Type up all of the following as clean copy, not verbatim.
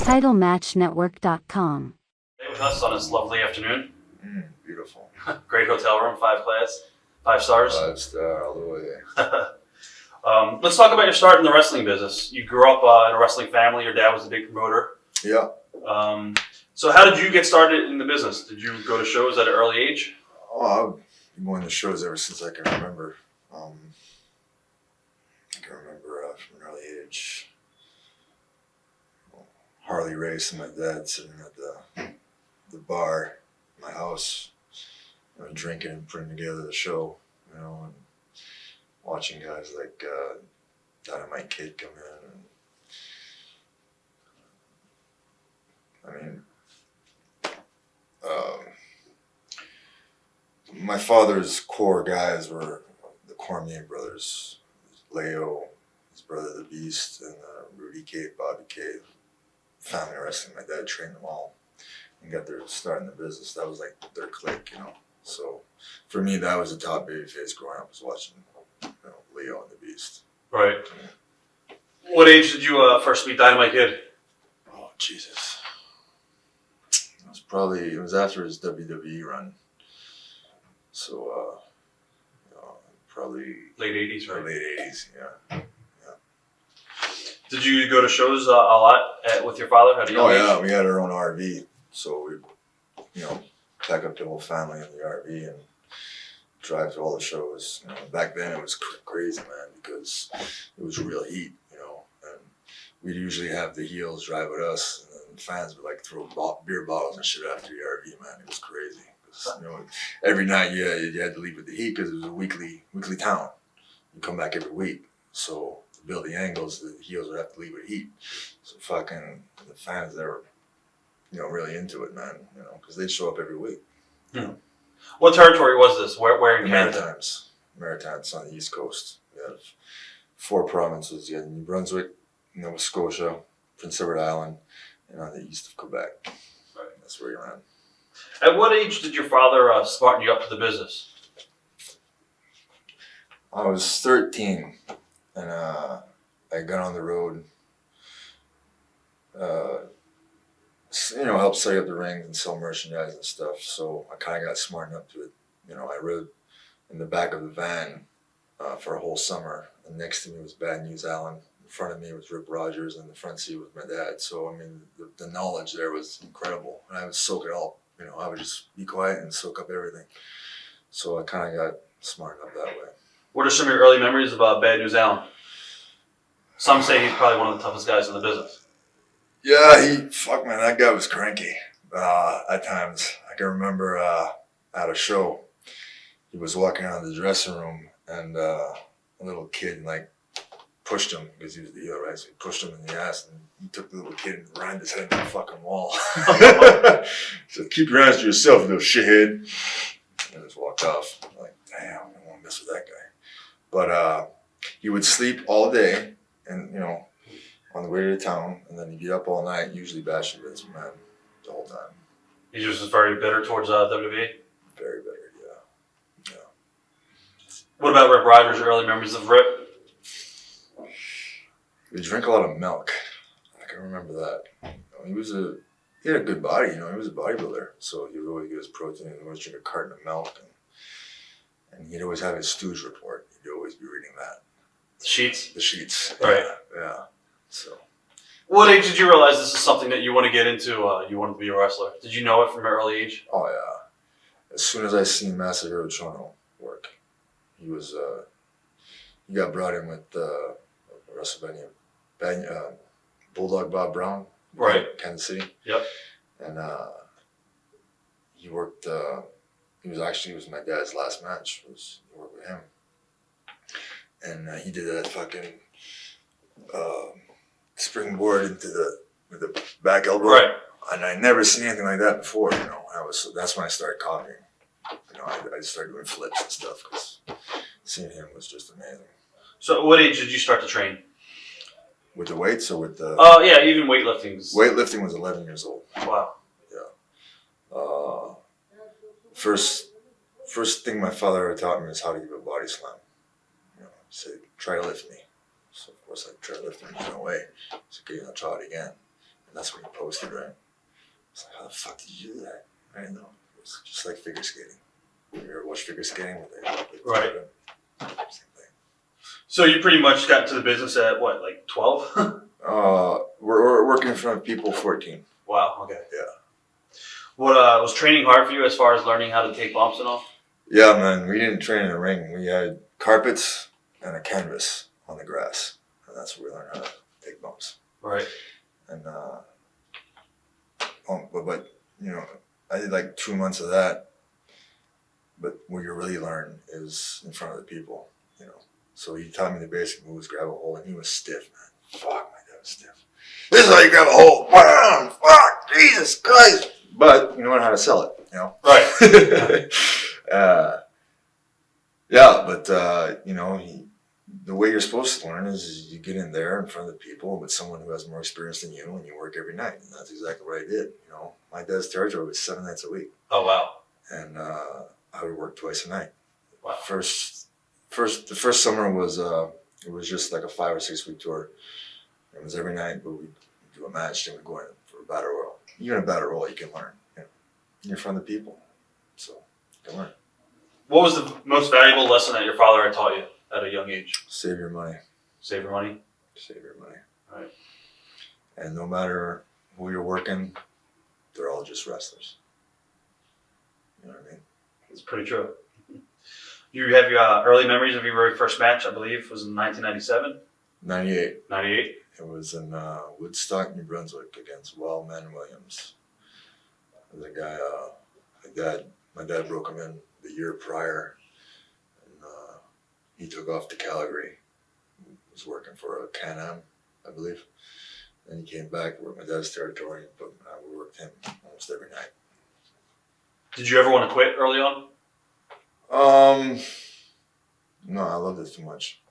TitleMatchNetwork.com. Stay with us on this lovely afternoon. Beautiful. Great hotel room, 5 class, 5 stars. 5-star all the way. Let's talk about your start in the wrestling business. You grew up in a wrestling family. Your dad was a big promoter. Yeah. So how did you get started in the business? Did you go to shows at an early age? Oh, I've been going to shows ever since I can remember. I can remember from an early age. Harley race and my dad sitting at the bar in my house, drinking and putting together the show, and watching guys like Dynamite Kid come in. My father's core guys were the Cormier brothers, Leo, his brother the Beast, and Rudy K, Bobby K. Family wrestling. My dad trained them all and got their start in the business. That was like their clique, So for me, that was the top babyface growing up, was watching Leo and the Beast. Right. What age did you first meet Dynamite Kid? Oh, Jesus. It was after his WWE run. So, probably late 80s, right? Late 80s, yeah. Did you go to shows a lot with your father? Oh, yeah. We had our own RV. So we'd, pack up the whole family in the RV and drive to all the shows. Back then it was crazy, man, because it was real heat, and we'd usually have the heels drive with us, and then the fans would like throw beer bottles and shit after the RV, man. It was crazy. Every night you had to leave with the heat because it was a weekly town. You come back every week. So to build the angles, the heels would have to leave with heat. So fucking the fans, they were, really into it, man, because they'd show up every week. What territory was this? Where in Canada? Maritimes on the East Coast. We have 4 provinces. You had New Brunswick, Nova Scotia, Prince Edward Island, and on the east of Quebec. Right. That's where you're at. At what age did your father smarten you up to the business? I was 13, and I got on the road. Helped set up the rings and sell merchandise and stuff. So I kind of got smartened up to it. I rode in the back of the van for a whole summer. And next to me was Bad News Allen. In front of me was Rip Rogers, and the front seat was my dad. So, the knowledge there was incredible. And I would soak it all. I would just be quiet and soak up everything. So I kind of got smartened up that way. What are some of your early memories about Bad News Allen? Some say he's probably one of the toughest guys in the business. Yeah, man, that guy was cranky at times. I can remember at a show, he was walking out of the dressing room, and a little kid pushed him because he was the heel, right? So he pushed him in the ass, and he took the little kid and rammed his head into the fucking wall. So keep your hands to yourself, you little shithead. And just walked off. I'm like, damn, I don't want to mess with that guy. But he would sleep all day, and on the way to the town, and then he'd be up all night, usually bashing Vince McMahon the whole time. He was just very bitter towards WWE? Very bitter, yeah. What about Rip Rogers? Early memories of Rip? We drank a lot of milk. I can remember that. He had a good body, he was a bodybuilder, so he would always get his protein, and always drink a carton of milk, and he'd always have his stooge report. He'd always be reading that. The sheets? The sheets. Right. Yeah. So. What age did you realize this is something that you want to get into? You wanted to be a wrestler. Did you know it from an early age? Oh yeah. As soon as I seen Masahiro Chono work, he got brought in with WrestleMania, Bulldog Bob Brown, right? Kansas City. Yep. And he worked. It was my dad's last match. He worked with him, and he did that fucking springboard with the back elbow. Right. And I never seen anything like that before. That's when I started copying. I started doing flips and stuff because seeing him was just amazing. So, at what age did you start to train? With the weights or with the? Yeah, even weightlifting. Weightlifting was 11 years old. Wow. Yeah. First thing my father ever taught me was how to give a body slam. He said, "Try to lift me." So of course I tried to lift him. There's no way. So okay, I'll try it again. And that's when he posted, right? It's like, how the fuck did you do that? I didn't know. It was just like figure skating. You ever watch figure skating? Right. Same thing. So you pretty much got into the business at what, like 12? We're working in front of people 14. Wow. Okay. Yeah. What was training hard for you as far as learning how to take bumps and all? Yeah, man. We didn't train in a ring. We had carpets and a canvas on the grass, and that's where we learned how to take bumps. Right. And but you know, I did like 2 months of that. But what you really learn is in front of the people, you know. So he taught me the basic moves, grab a hold, and he was stiff, man. Fuck, my dad was stiff. This is how you grab a hold. Bam! Fuck, Jesus Christ! But you know how to sell it, you know. Right. Yeah, but you know, the way you're supposed to learn is you get in there in front of the people with someone who has more experience than you, and you work every night. And that's exactly what I did. You know, my dad's territory was 7 nights a week. Oh wow. And I would work twice a night. Wow. The first summer was it was just like a 5 or 6 week tour. It was every night, but we'd do a match, then we'd go in for a battle royal. Even a battle royal, you can learn. You know, you're in front of the people, so you can learn. What was the most valuable lesson that your father had taught you at a young age? Save your money. Save your money. Save your money. Right. And no matter who you're working, they're all just wrestlers. You know what I mean? It's pretty true. You have your early memories of your very first match, I believe, was in 1997? 98. 98? It was in Woodstock, New Brunswick against Wildman Williams. The guy, my dad broke him in the year prior, and he took off to Calgary. He was working for a Can-Am, I believe. Then he came back, worked my dad's territory, but we worked him almost every night. Did you ever want to quit early on? No, I loved it too much.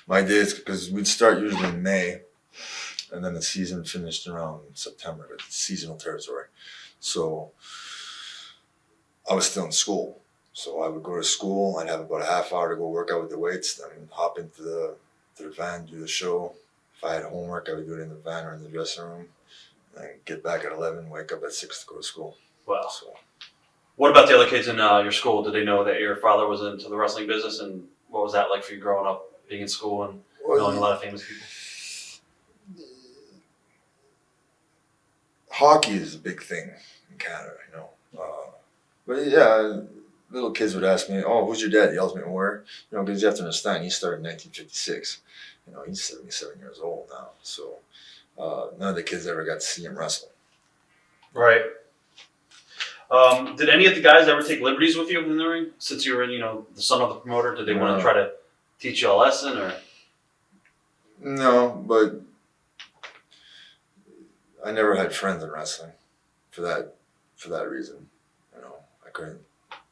My days, because we'd start usually in May, and then the season finished around September, but it's seasonal territory. So I was still in school. So I would go to school, I'd have about a half hour to go work out with the weights, then hop into the van, do the show. If I had homework, I would do it in the van or in the dressing room. And then get back at 11, wake up at 6 to go to school. Wow. So, what about the other kids in your school? Did they know that your father was into the wrestling business, and what was that like for you growing up, being in school and knowing a lot of famous people? Hockey is a big thing in Canada, you know. But yeah, little kids would ask me, "Oh, who's your dad?" He yells me, "Where?" You know, because you have to understand, he started in 1956. You know, he's 77 years old now. So none of the kids ever got to see him wrestle. Right. Did any of the guys ever take liberties with you in the ring? Since you were, the son of the promoter, did they want to try to teach you a lesson, or? No, but I never had friends in wrestling for that reason. You know, I couldn't.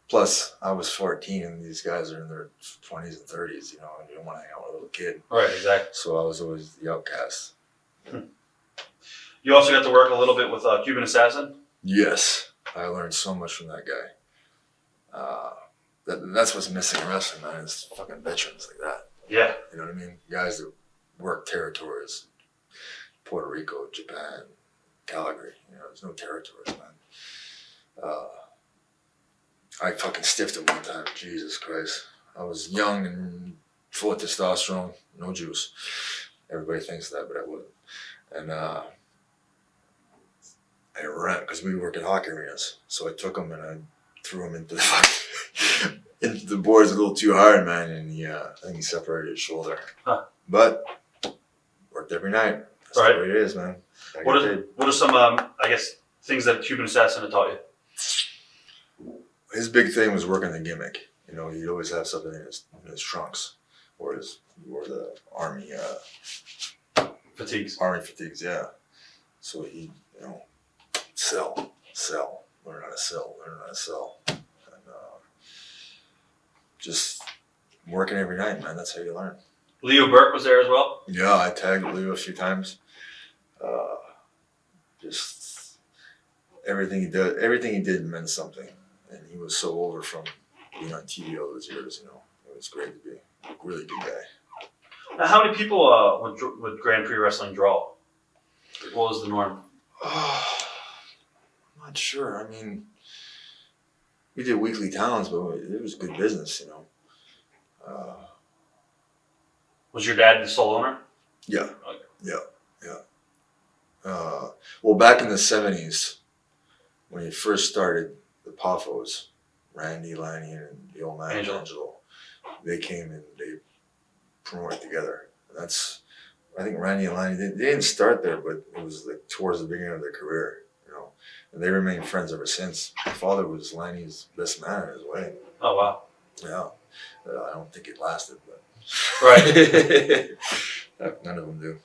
Plus, I was 14 and these guys are in their 20s and 30s, you know, and you don't want to hang out with a little kid. Right, exactly. So I was always the outcast. You also got to work a little bit with Cuban Assassin? Yes. I learned so much from that guy. That's what's missing in wrestling, man, is fucking veterans like that. Yeah. You know what I mean? Guys that work territories. Puerto Rico, Japan, Calgary. You know, there's no territories, man. I fucking stiffed him one time. Jesus Christ. I was young and full of testosterone, no juice. Everybody thinks that, but I wasn't. And I ran, because we work in hockey arenas. So I took him and I threw him into the boards a little too hard, man. And I think he separated his shoulder. Huh. But worked every night. That's right. the way it is, man. What are some, things that Cuban Assassin had taught you? His big thing was working the gimmick. You know, he'd always have something in his trunks, or the army fatigues. Army fatigues, yeah. So he, sell, learn how to sell, and just working every night, man. That's how you learn. Leo Burke was there as well. Yeah, I tagged Leo a few times. Just everything he did meant something. And he was so over from being on TV all those years, It was great to be a really good guy. Now, how many people would Grand Prix Wrestling draw? What was the norm? I'm not sure. I mean, we did weekly towns, but it was good business, you know. Was your dad the sole owner? Yeah, Okay. yeah. Well, back in the 70s, when he first started the Poffos, Randy, Lanny, and the old man, Angelo, they came and they promoted together. I think Randy and Lanny, they didn't start there, but it was like towards the beginning of their career, you know. And they remained friends ever since. My father was Lanny's best man in his wedding. Oh, wow. Yeah. I don't think it lasted, but. Right. None of them do.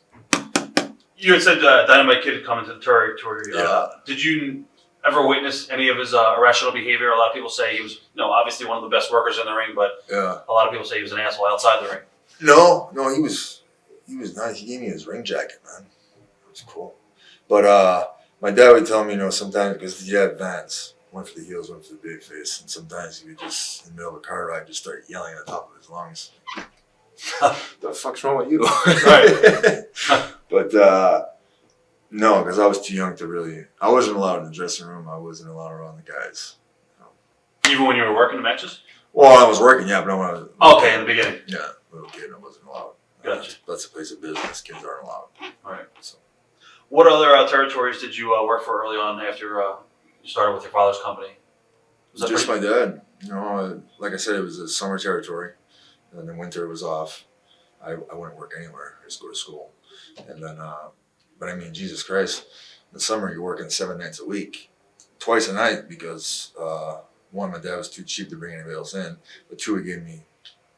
You had said Dynamite Kid had come into the territory. Yeah. Did you ever witness any of his irrational behavior? A lot of people say he was, obviously one of the best workers in the ring, but Yeah. a lot of people say he was an asshole outside the ring. No, he was nice. He gave me his ring jacket, man. It was cool. But my dad would tell me, sometimes, because he had vans, one for the heels, one for the big face, and sometimes he would just, in the middle of a car ride, just start yelling at the top of his lungs. The fuck's wrong with you? Right. But no, because I was too young to really. I wasn't allowed in the dressing room. I wasn't allowed around the guys. Even when you were working the matches? Well, I was working, yeah, but no, when I was. Okay, in the beginning. Yeah, little kid, I wasn't allowed. Gotcha. That's a place of business. Kids aren't allowed. All right. So. What other territories did you work for early on after you started with your father's company? Was that Just my dad. Like I said, it was a summer territory, and then winter was off. I wouldn't work anywhere. I just go to school, and then. But I mean, Jesus Christ! In the summer, you're working 7 nights a week, twice a night because one, my dad was too cheap to bring anybody else in, but two,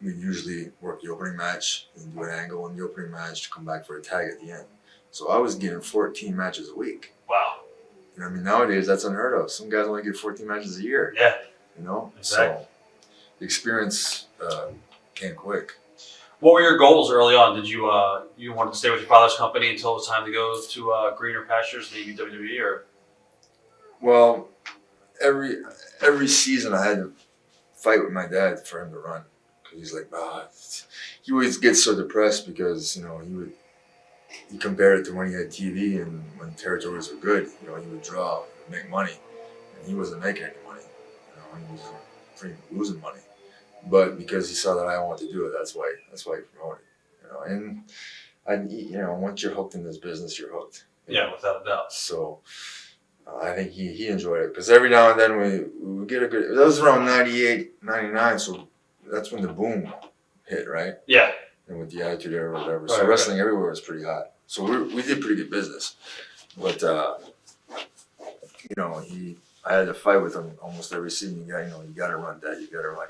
we usually work the opening match and do an angle in the opening match to come back for a tag at the end. So I was getting 14 matches a week. Wow. You know what I mean? Nowadays, that's unheard of. Some guys only get 14 matches a year. Yeah. Exactly. So the experience came quick. What were your goals early on? Did you you wanted to stay with your father's company until it was time to go to greener pastures, maybe WWE, or? Well, every season I had to fight with my dad for him to run, because he's like, he always gets so depressed because he compared it to when he had TV and when territories were good. He would draw, make money, and he wasn't making any money. He was pretty losing money. But because he saw that I wanted to do it, that's why he promoted. And once you're hooked in this business, you're hooked. Yeah, without a doubt. So I think he enjoyed it, because every now and then we would get a good. That was around 98, 99, so that's when the boom hit, right? Yeah. And with the Attitude Era or whatever, Right, so wrestling everywhere was pretty hot. So we did pretty good business, but I had to fight with him almost every season. You got to run, Dad. You got to run.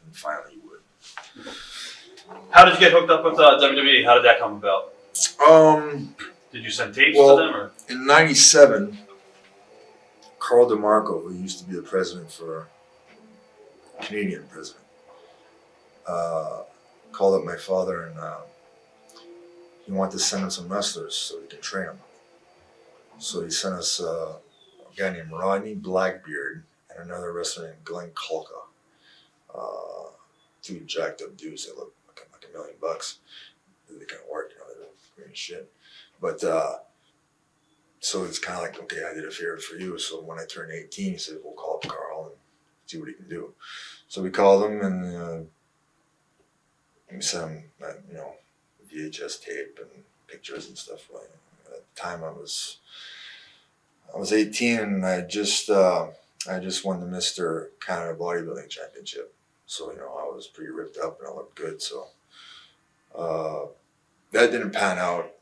And finally, he would. How did you get hooked up with WWE? How did that come about? Did you send tapes to them, or? In '97, Carl DeMarco, who used to be the president for Canadian president, called up my father, and he wanted to send him some wrestlers so he can train them. So he sent us a guy named Rodney Blackbeard and another wrestler named Glenn Kulka. Two jacked up dudes that look like $1 million. They kind of work, they're green as shit. But so it's kind of like, okay, I did a favor for you. So when I turned 18, he said, we'll call up Carl and see what he can do. So we called him, and we sent him, VHS tape and pictures and stuff. At the time, I was 18, and I just won the Mr. Canada Bodybuilding Championship. So I was pretty ripped up and I looked good. So that didn't pan out.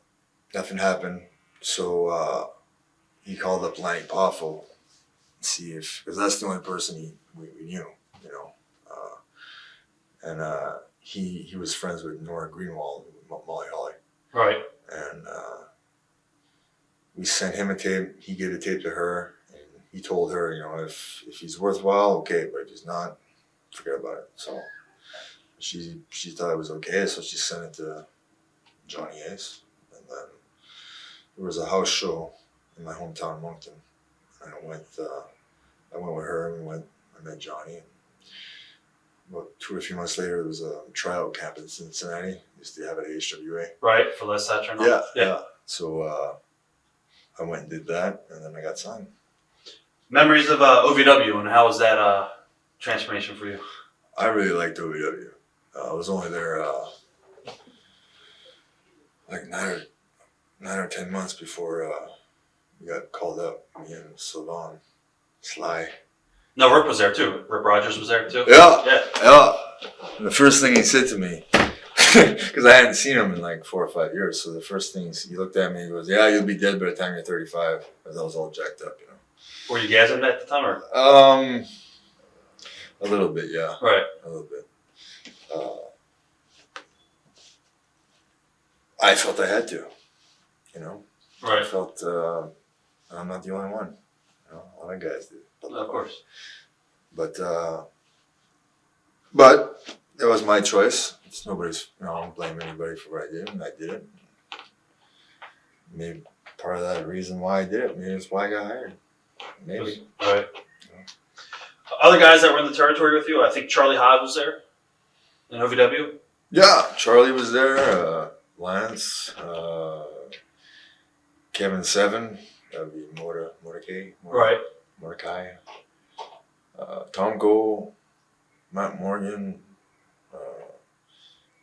Nothing happened. So he called up Lanny Poffo and see because that's the only person we knew, and he was friends with Nora Greenwald, Molly Holly. Right. And we sent him a tape. He gave a tape to her, and he told her, if he's worthwhile, okay, but if he's not, forget about it. So she thought it was okay, so she sent it to Johnny Ace, and then there was a house show in my hometown, Moncton, and I went with her, and I met Johnny. And about 2 or 3 months later, there was a tryout camp in Cincinnati. Used to have it at HWA. Right, for Les Satcher. Yeah. So I went and did that, and then I got signed. Memories of OVW, and how was that transformation for you? I really liked OVW. I was only there like 9 or 10 months before we got called up. Me and Sylvan, Sly. No, Rip was there too. Rip Rogers was there too. Yeah. And the first thing he said to me, because I hadn't seen him in like 4 or 5 years, so the first thing he looked at me and goes, "Yeah, you'll be dead by the time you're 35." Because I was all jacked up, you know. Were you gassing at the time, or? A little bit, yeah. Right. A little bit. I felt I had to, you know. Right. I felt I'm not the only one. You know, a lot of guys did. Of course. But it was my choice. It's nobody's. You know, I don't blame anybody for what I did, and I did it. Maybe part of that reason why I did it. Maybe it's why I got hired. Maybe. Right. Other guys that were in the territory with you, I think Charlie Hodge was there in OVW. Yeah, Charlie was there. Lance, Kevin Seven, that would be Mordecai, Tom Go, Matt Morgan,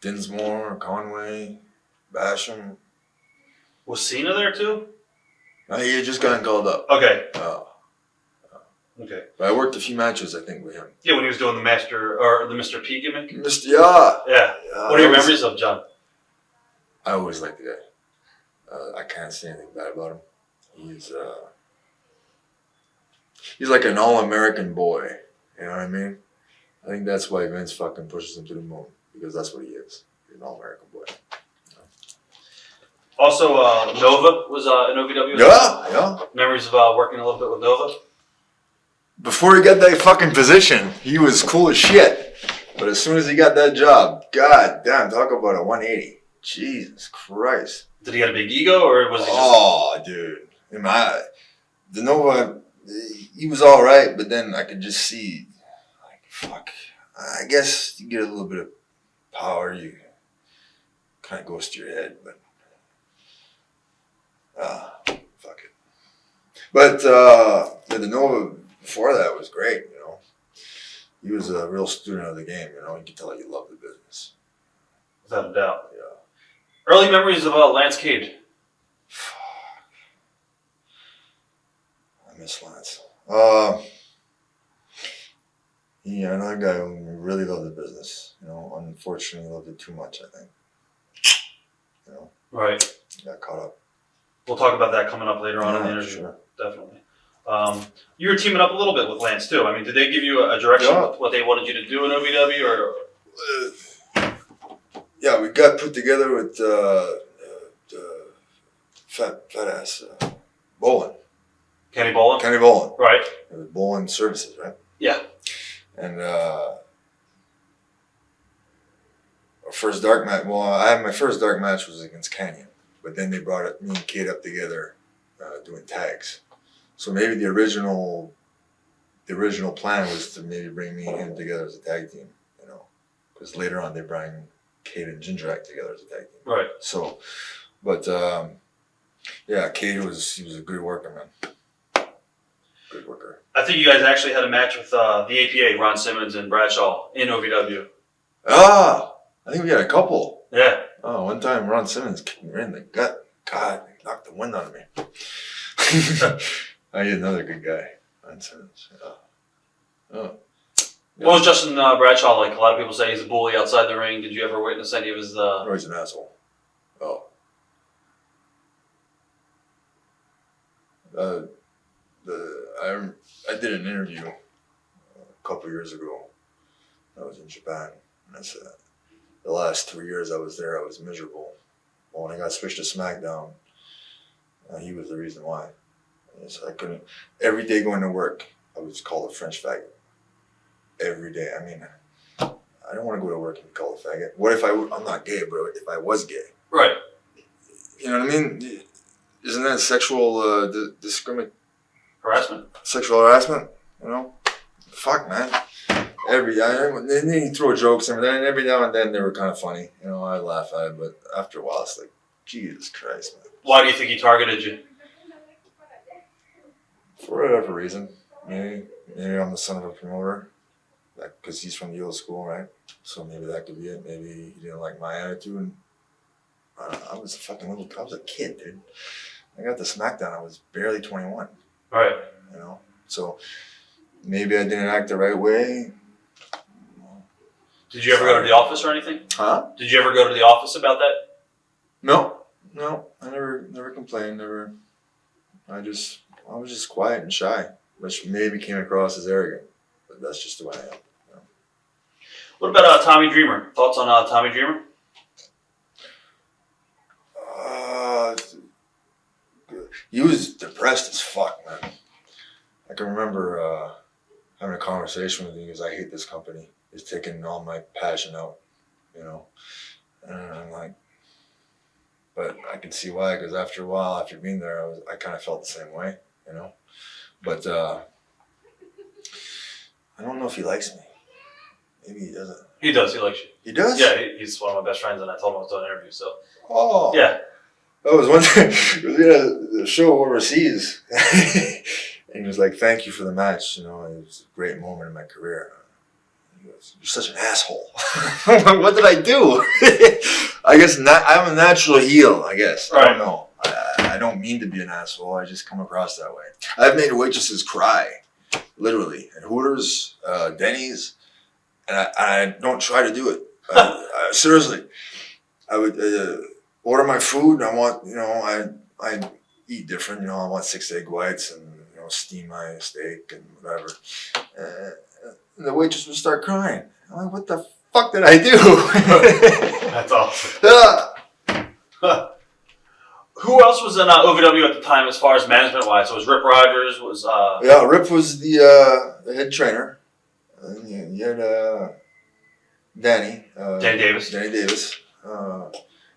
Dinsmore, Conway, Basham. Was Cena there too? He had just gotten called up. Okay. Okay. But I worked a few matches, I think, with him. Yeah, when he was doing the Mr. P gimmick. Yeah. What are your memories of John? I always liked the guy. I can't say anything bad about him. He's like an all-American boy. You know what I mean? I think that's why Vince fucking pushes him to the moon, because that's what he is. He's an all-American boy. Also, Nova was in OVW. Yeah. Memories of working a little bit with Nova. Before he got that fucking position, he was cool as shit. But as soon as he got that job, god damn, talk about a 180. Jesus Christ. Did he have a big ego, or was he just... Oh, dude. The Nova, he was all right, but then I could just see, like, fuck. I guess you get a little bit of power, you kind of goes to your head, but fuck it. But the Nova before that was great, you know. He was a real student of the game, you know. You could tell he loved the business. Without a doubt. Yeah. Early memories of Lance Cade. I miss Lance. Yeah, another guy who really loved the business. You know, unfortunately loved it too much, I think. You know. Right. Got caught up. We'll talk about that coming up later on in the interview. Sure. Definitely. You were teaming up a little bit with Lance too. I mean, did they give you a direction with what they wanted you to do in OVW, or? Yeah, we got put together with fat ass Bolin. Kenny Bolin? Kenny Bolin. Right. It was Bolin Services, right? Yeah. And our first dark match, my first dark match was against Canyon. But then they brought me and Kate up together doing tags. So maybe the original plan was to maybe bring me and him together as a tag team, you know. Because later on they bring Kate and Ginger Act together as a tag team. Right. So, but yeah, Kate he was a good worker, man. Good worker. I think you guys actually had a match with the APA, Ron Simmons and Bradshaw in OVW. I think we had a couple. Yeah. Oh, one time Ron Simmons kicked me in the gut. God, he knocked the wind out of me. He's another good guy, Ron Simmons. Oh. Yeah. What was Justin Bradshaw like? A lot of people say he's a bully outside the ring. Did you ever witness any of his... Oh, he's an asshole. Oh. I did an interview a couple years ago. I was in Japan, and I said, the last 3 years I was there, I was miserable. Well, when I got switched to SmackDown, he was the reason why. So I couldn't. Every day going to work, I was called a French faggot. Every day. I mean, I don't want to go to work and be called a faggot. What if I'm not gay, but if I was gay? Right. You know what I mean? Isn't that sexual harassment? Sexual harassment, you know? Fuck, man. Then you throw jokes and every now and then they were kind of funny. You know, I laugh at it, but after a while it's like, Jesus Christ, man. Why do you think he targeted you? For whatever reason. Maybe I'm the son of a promoter. Because he's from the old school, right? So maybe that could be it. Maybe he didn't like my attitude. And I was I was a kid, dude. I got to SmackDown. I was barely 21. Right. You know? So maybe I didn't act the right way. Did you ever go to the office or anything? Huh? Did you ever go to the office about that? No. I never complained. I was just quiet and shy, which maybe came across as arrogant. But that's just the way I am. You know? What about Tommy Dreamer? Thoughts on Tommy Dreamer? He was depressed as fuck, man. I can remember having a conversation with him because I hate this company. It's taking all my passion out, you know. And I'm like, but I can see why, because after a while, after being there, I kind of felt the same way, you know. But I don't know if he likes me. Maybe he doesn't. He does. He likes you. He does? Yeah, he's one of my best friends, and I told him I was doing an interview. So. Oh. Yeah. That was one time. We had a show overseas, and he was like, "Thank you for the match. You know, it was a great moment in my career." He goes, "You're such an asshole." What did I do? I guess I'm a natural heel. I guess I don't know. I don't mean to be an asshole. I just come across that way. I've made waitresses cry, literally, at Hooters, Denny's, and I don't try to do it. Seriously, I would. Order my food. I want, you know, I eat different. You know, I want 6 egg whites and, you know, steam my steak and whatever. And the waitress would start crying. I'm like, what the fuck did I do? That's awesome. Who else was in OVW at the time as far as management wise? So it was Rip Rogers. Yeah, Rip was the head trainer. And you had Danny Davis. Danny Davis.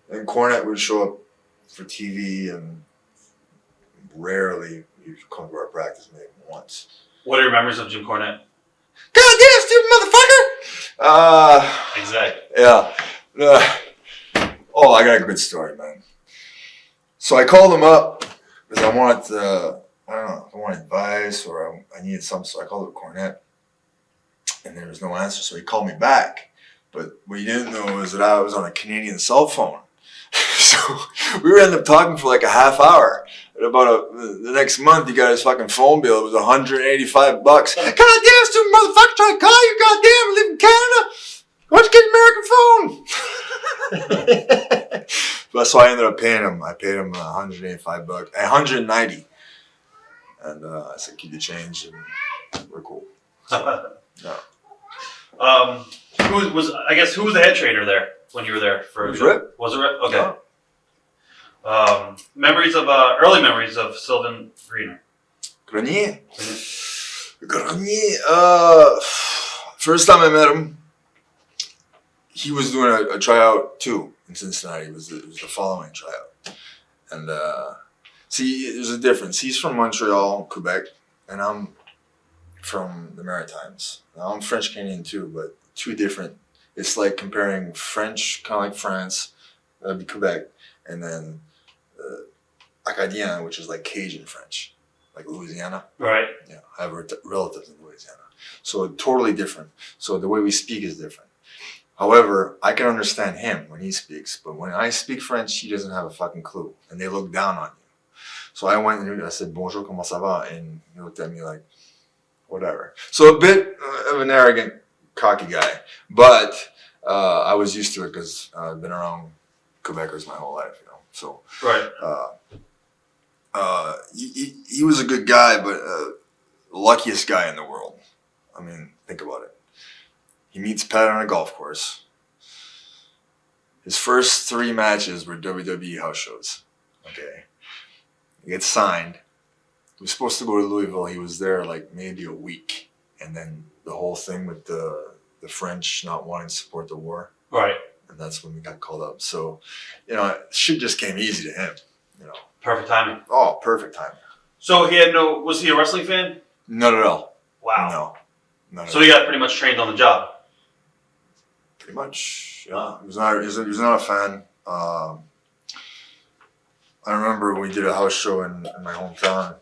And Cornette would show up for TV, and rarely he'd come to our practice, maybe once. What are your memories of Jim Cornette? God damn, stupid motherfucker! Exactly. Yeah. Oh, I got a good story, man. So I called him up because I wanted, I don't know, if I wanted advice or I needed something. So I called up Cornette, and there was no answer. So he called me back. But what he didn't know is that I was on a Canadian cell phone. So we ended up talking for like a half hour. And about the next month, he got his fucking phone bill. It was $185. God damn, stupid motherfucker, trying to call you. God damn, I live in Canada. Why don't you get an American phone? But so I ended up paying him. I paid him $185, $190. And I said, keep the change, and we're cool. So, yeah. Who was the head trainer there when you were there? It was Rip. Was it Rip? Okay. Yeah. Early memories of Sylvain Grenier. Grenier. First time I met him, he was doing a tryout too in Cincinnati. It was the following tryout. And see, there's a difference. He's from Montreal, Quebec, and I'm from the Maritimes. Now, I'm French Canadian too, but two different. It's like comparing French, kind of like France, that'd be Quebec, and then Acadien, which is like Cajun French, like Louisiana. Right. Yeah, I have relatives in Louisiana. So totally different. So the way we speak is different. However, I can understand him when he speaks, but when I speak French, he doesn't have a fucking clue, and they look down on you. So I went and I said, "Bonjour, comment ça va?" And he looked at me like, whatever. So a bit of an arrogant, cocky guy, but I was used to it because I've been around Quebecers my whole life, you know. So right. He was a good guy, but luckiest guy in the world. I mean, think about it. He meets Pat on a golf course. His first 3 matches were WWE house shows. Okay. He gets signed. He was supposed to go to Louisville. He was there like maybe a week. And then the whole thing with the French not wanting to support the war. Right. And that's when we got called up. So, you know, shit just came easy to him, you know. Perfect timing. Oh, perfect timing. So was he a wrestling fan? Not at all. Wow. No. Not so at he all. got pretty much trained on the job. Pretty much, yeah. He was not a fan. I remember we did a house show in my hometown,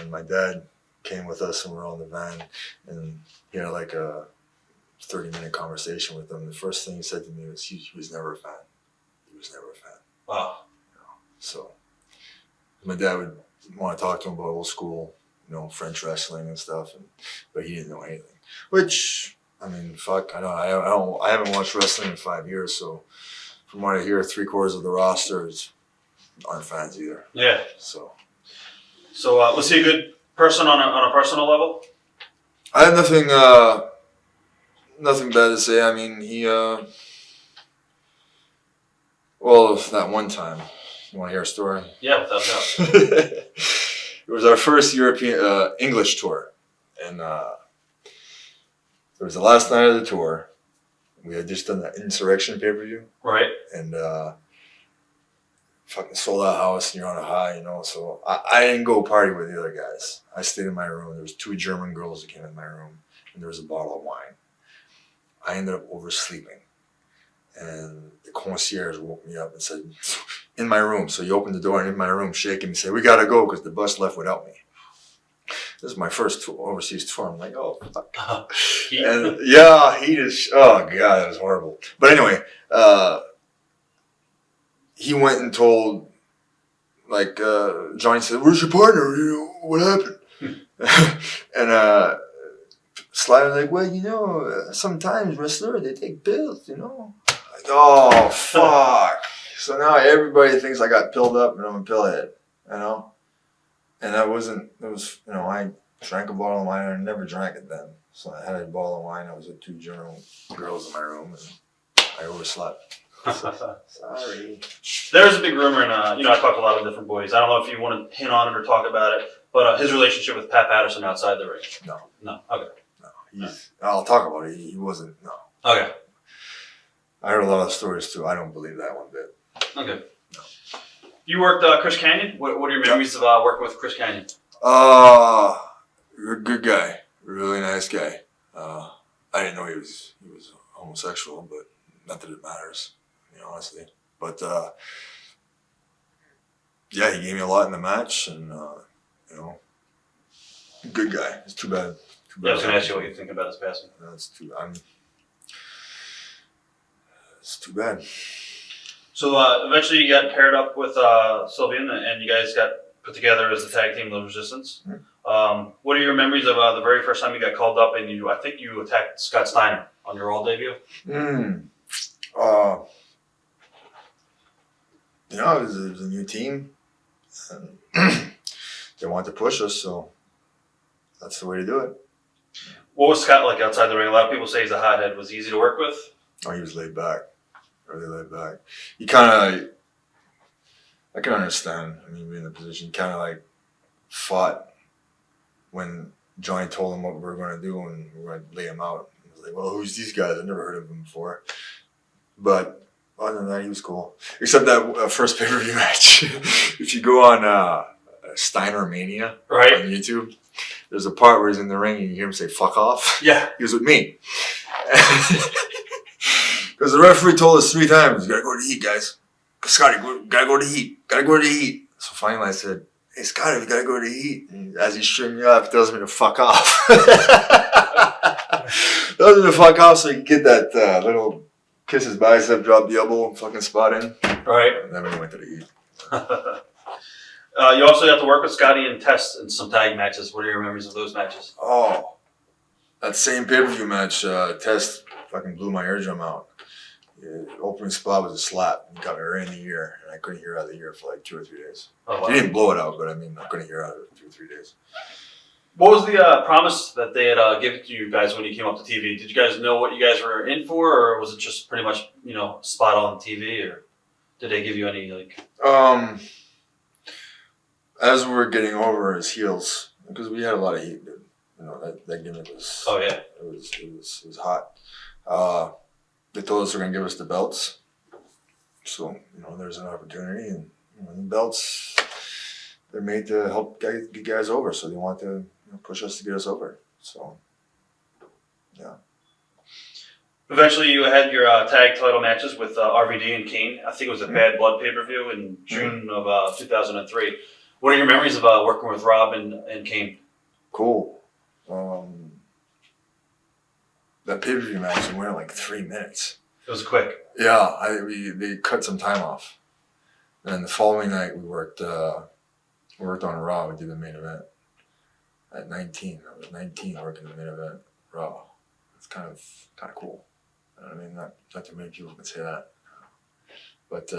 and my dad came with us and we're all in the van, and he had like a 30-minute conversation with him. The first thing he said to me was he was never a fan. He was never a fan. Wow. So my dad would want to talk to him about old school, French wrestling and stuff, but he didn't know anything. Which, I mean, fuck, I haven't watched wrestling in 5 years, so from what I hear, 3/4 of the rosters aren't fans either. Yeah. So was he a good person on a personal level? I have nothing bad to say. I mean, he, well, that one time, you want to hear a story? Yeah, without doubt. It was our first European English tour, and it was the last night of the tour. We had just done that Insurrection pay-per-view, Right. and fucking sold out house, and you're on a high, So I didn't go party with the other guys. I stayed in my room. There was 2 German girls that came in my room, and there was a bottle of wine. I ended up oversleeping, and the concierge woke me up and said, "In my room." So he opened the door, and in my room, shaking me, said, "We gotta go because the bus left without me." This is my first overseas tour. I'm like, oh, fuck. And yeah, oh God, that was horrible. But anyway, he went and told, like, Johnny said, "Where's your partner? What happened?" And Sly was like, "Well, sometimes wrestlers, they take pills, Like, oh, fuck. So now everybody thinks I got pilled up and I'm a pillhead, And I I drank a bottle of wine. I never drank it then. So I had a bottle of wine. I was with 2 German girls in my room, and I overslept. Sorry. There's a big rumor, and I talk to a lot of different boys. I don't know if you want to hint on it or talk about it, but his relationship with Pat Patterson outside the ring. No. Okay. No. I'll talk about it. He wasn't. No. Okay. I heard a lot of stories too. I don't believe that one bit. Okay. No. You worked Chris Canyon. What are your memories of working with Chris Canyon? You're a good guy. Really nice guy. I didn't know he was homosexual, but not that it matters, honestly. But yeah, he gave me a lot in the match, and good guy. It's too bad. Yeah, I was going to ask you what you think about his passing. It's too bad. So eventually you got paired up with Sylvian, and you guys got put together as the tag team of Resistance. Mm-hmm. What are your memories of the very first time you got called up and I think you attacked Scott Steiner on your Raw debut? It was a new team. And they wanted to push us, so that's the way to do it. What was Scott like outside the ring? A lot of people say he's a hothead. Was he easy to work with? Oh, he was laid back. Really laid back. He kind of, I can understand. I mean, being in the position, kind of like fought when Johnny told him what we were going to do and we were going to lay him out. He was like, "Well, who's these guys? I've never heard of them before." But other than that, he was cool. Except that first pay-per-view match. If you go on Steiner Mania on YouTube, there's a part where he's in the ring and you hear him say, "Fuck off." Yeah. He was with me. Because the referee told us 3 times, "You gotta go to the heat, guys. Scotty, gotta go to the heat. Gotta go to the heat." So finally I said, "Hey, Scotty, we gotta go to the heat." And as he's stringing me up, he tells me to fuck off. Tells me to fuck off so he can get that little kiss his bicep, drop the elbow, fucking spot in. Right. And then we went to the heat. You also got to work with Scotty and Test in some tag matches. What are your memories of those matches? Oh, that same pay-per-view match, Test fucking blew my eardrum out. The opening spot was a slap. He got me right in the ear, and I couldn't hear out of the ear for like 2 or 3 days. Oh, wow. He didn't blow it out, but I mean, I couldn't hear out of it for 2 or 3 days. What was the promise that they had given to you guys when you came up to TV? Did you guys know what you guys were in for, or was it just pretty much, spot on TV, or did they give you any, like... As we were getting over as heels, because we had a lot of heat, dude. That gimmick was... Oh, yeah. It was hot. They told us they're going to give us the belts. So, there's an opportunity. And the belts, they're made to help get guys over. So they want to push us to get us over. So, yeah. Eventually, you had your tag title matches with RVD and Kane. I think it was a Bad Blood pay-per-view in June of 2003. What are your memories of working with Rob and Kane? Cool. That pay-per-view match went like 3 minutes. It was quick. Yeah, they cut some time off. And then the following night we worked on Raw. We did the main event at 19. I was 19 working the main event Raw. It's kind of cool. I mean, not too many people can say that. But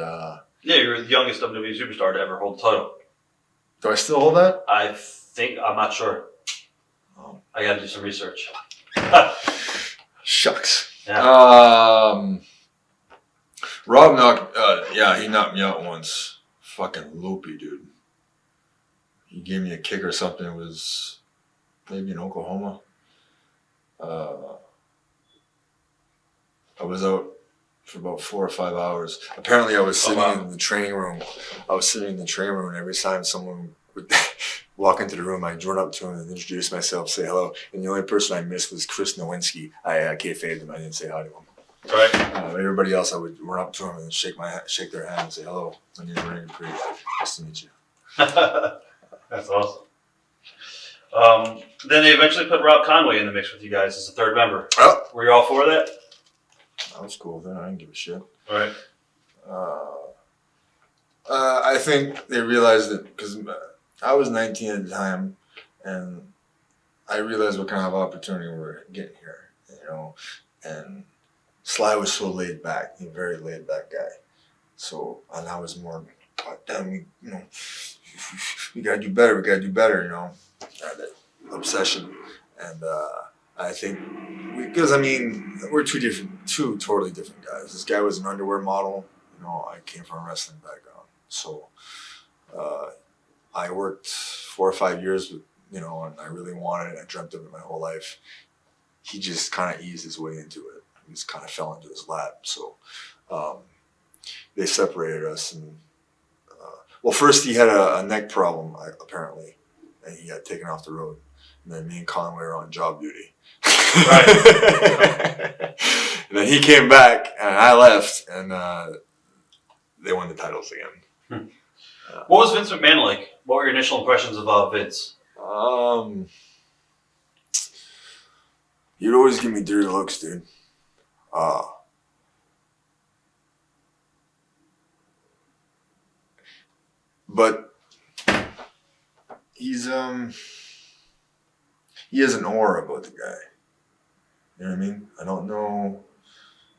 yeah, you were the youngest WWE superstar to ever hold the title. Do I still hold that? I'm not sure. Oh. I got to do some research. Shucks. Yeah. Rob he knocked me out once. Fucking loopy, dude. He gave me a kick or something. It was maybe in Oklahoma. I was out for about 4 or 5 hours. Apparently, I was sitting in the training room. And every time someone would walk into the room, I'd run up to him and introduce myself, say hello. And the only person I missed was Chris Nowinski. I kayfabed him. I didn't say hi to him. Right. Everybody else, I would run up to them and shake their hand and say, hello, my name is Rene Dupree. Nice to meet you. That's awesome. Then they eventually put Rob Conway in the mix with you guys as a third member. Oh. Were you all for that? That was cool then. I didn't give a shit. Right. I think they realized that because I was 19 at the time, and I realized what kind of opportunity we're getting here, and Sly was so laid back, he's a very laid back guy. So, and I was more, God damn, we gotta do better, that obsession. And I think, we're two totally different guys. This guy was an underwear model, I came from a wrestling background. So, I worked 4 or 5 years with, and I really wanted it, I dreamt of it my whole life. He just kind of eased his way into it. He just kind of fell into his lap. So they separated us. And first he had a neck problem, apparently, and he got taken off the road. And then me and Conway were on job duty. Right. And then he came back, and I left, and they won the titles again. What was Vince McMahon like? What were your initial impressions of Vince? He'd always give me dirty looks, dude. But he has an aura about the guy. You know what I mean? I don't know.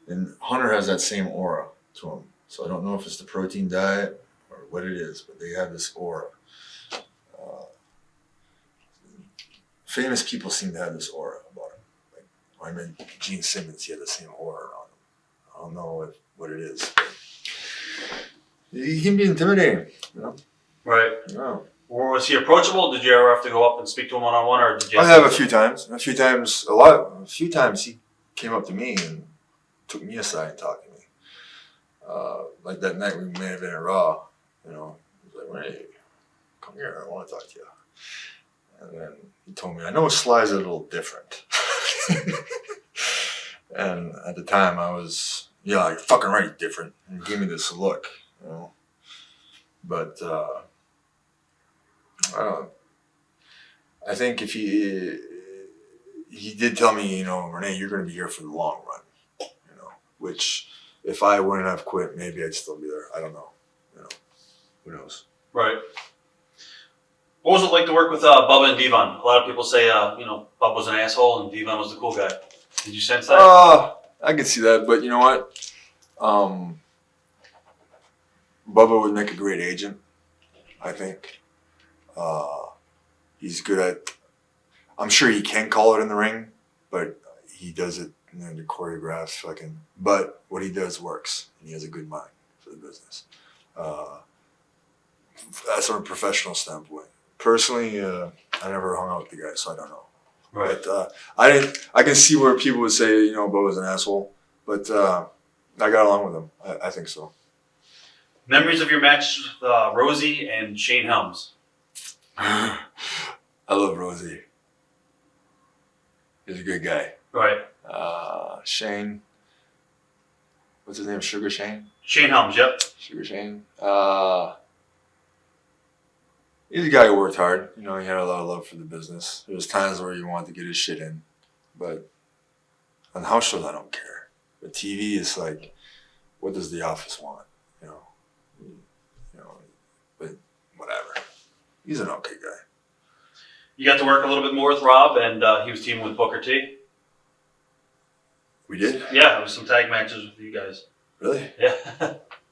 And Hunter has that same aura to him. So I don't know if it's the protein diet or what it is, but they have this aura. Famous people seem to have this aura about him. Gene Simmons, he had the same aura on him. I don't know what it is. He can be intimidating, Right. No. Or was he approachable? Did you ever have to go up and speak to him one-on-one, or did you? I have a few times. A few times he came up to me and took me aside and talked to me. Like that night we may have been at Raw, he was like, "Hey, come here, I want to talk to you." And then he told me, "I know Sly's a little different." And at the time I was, you're fucking right, different. And he gave me this look, But I think if he did tell me, Renee, you're going to be here for the long run, which if I wouldn't have quit, maybe I'd still be there. I don't know, who knows? Right. What was it like to work with Bubba and Devon? A lot of people say, Bubba was an asshole and Devon was the cool guy. Did you sense that? I can see that, but you know what? Bubba would make a great agent, I think. He's good at, I'm sure he can call it in the ring, but he does it in the choreographed but what he does works, and he has a good mind for the business. That's from a professional standpoint. Personally, I never hung out with the guy, so I don't know. Right. But I can see where people would say, Bubba's an asshole, but I got along with him. I think so. Memories of your match with Rosie and Shane Helms? I love Rosie. He's a good guy. Right. Shane. What's his name? Sugar Shane? Shane Helms, yep. Sugar Shane. He's a guy who worked hard. You know, he had a lot of love for the business. There was times where he wanted to get his shit in, but on house shows, I don't care. But TV is like, what does the office want? You know, but whatever. He's an okay guy. You got to work a little bit more with Rob, and he was teaming with Booker T. We did? Yeah, it was some tag matches with you guys. Really? Yeah.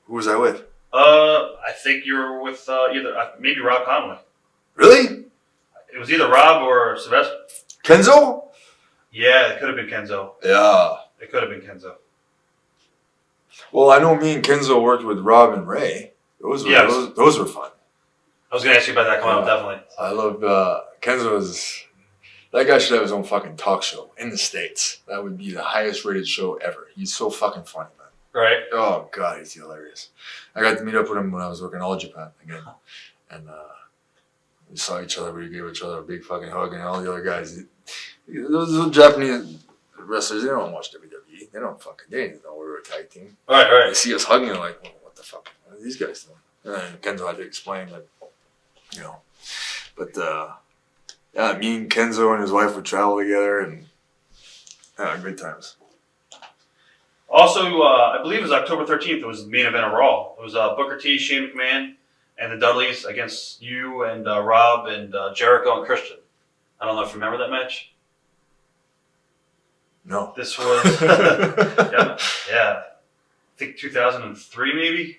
Who was I with? I think you were with either maybe Rob Conway. Really? It was either Rob or Sylvester. Kenzo? Yeah, it could have been Kenzo. Yeah. It could have been Kenzo. Well, I know me and Kenzo worked with Rob and Ray. Those were fun. I was going to ask you about that coming up, definitely. I love Kenzo. That guy should have his own fucking talk show in the States. That would be the highest rated show ever. He's so fucking funny, man. Right. Oh, God, he's hilarious. I got to meet up with him when I was working All Japan again. And we saw each other. We gave each other a big fucking hug, and all the other guys. Those Japanese wrestlers, they don't watch WWE. They don't didn't know we were a tag team. Right. They see us hugging, and like, well, what the fuck are these guys doing? And then Kenzo had to explain that, you know. But, yeah, me and Kenzo and his wife would travel together, and good times. Also, I believe it was October 13th. It was the main event of Raw. It was Booker T, Shane McMahon, and the Dudleys against you and Rob and Jericho and Christian. I don't know if you remember that match. No. This was, yeah, I think 2003 maybe.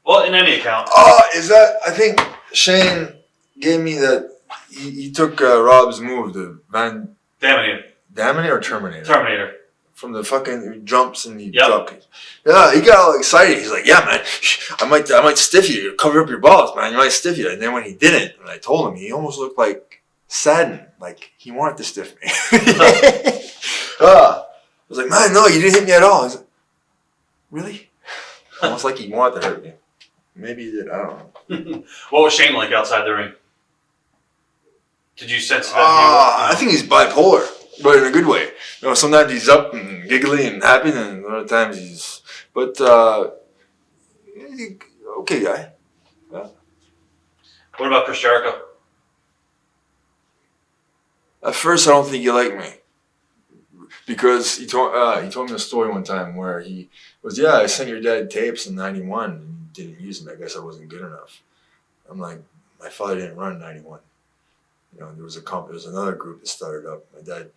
Well, in any account. Is that? I think Shane gave me that. He took Rob's move, the Van Daminator or Terminator. From the fucking jumps and he dropped. Yeah, he got all excited. He's like, "Yeah, man, I might stiff you. Cover up your balls, man. You might stiff you." And then when he didn't, and I told him, he almost looked like saddened, like he wanted to stiff me. I was like, "Man, no, you didn't hit me at all." He's like, "Really?" Almost like he wanted to hurt me. Maybe he did. I don't know. What was Shane like outside the ring? Did you sense that? I think he's bipolar, but in a good way. You know, sometimes he's up and giggly and happy, and other times he's. But okay guy. Yeah. What about Chris Jericho? At first, I don't think he liked me because he told me a story one time where he was, I sent your dad tapes in '91 and he didn't use them. I guess I wasn't good enough. I'm like, my father didn't run '91. You know, there was another group that started up. My dad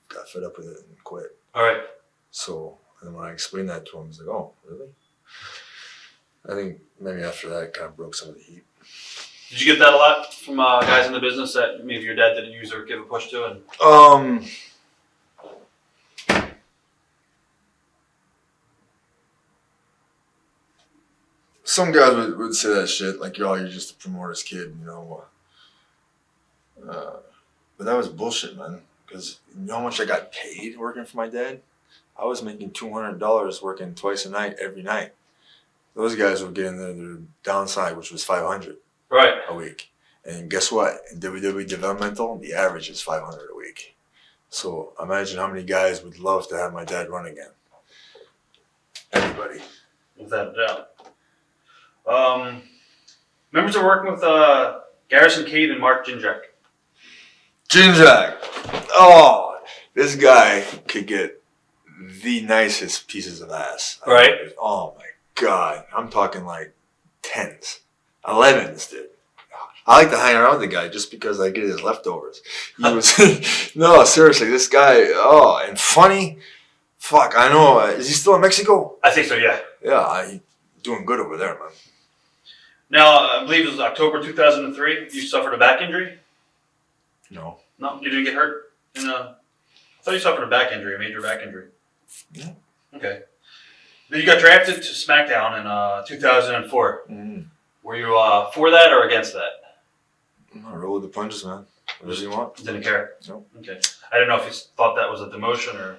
got fed up with it and quit. All right. So, and when I explained that to him, he's like, "Oh, really?" I think maybe after that, it kind of broke some of the heat. Did you get that a lot from guys in the business that maybe your dad didn't use or give a push to? And some guys would say that shit, like, "Yo, you're just a promoter's kid," you know. But that was bullshit, man. Because you know how much I got paid working for my dad? I was making $200 working twice a night, every night. Those guys were getting their downside, which was $500 a week. And guess what? In WWE developmental, the average is $500 a week. So imagine how many guys would love to have my dad run again. Everybody. Without a doubt. Members are working with Garrison Cade and Mark Jindrak. Jindrak. Oh, this guy could get the nicest pieces of ass. Right. Oh my God. I'm talking like 10s. 11s, dude. I like to hang around with the guy just because I get his leftovers. He was, no, seriously, this guy, and funny. Fuck, I know. Is he still in Mexico? I think so, yeah. Yeah, he's doing good over there, man. Now, I believe it was October 2003. You suffered a back injury? No. No, you didn't get hurt? I thought you suffered a back injury, a major back injury. Yeah. Okay. Then you got drafted to SmackDown in 2004. Mm-hmm. Were you for that or against that? I roll with the punches, man. Whatever you want. Didn't care? No. Okay. I didn't know if you thought that was a demotion or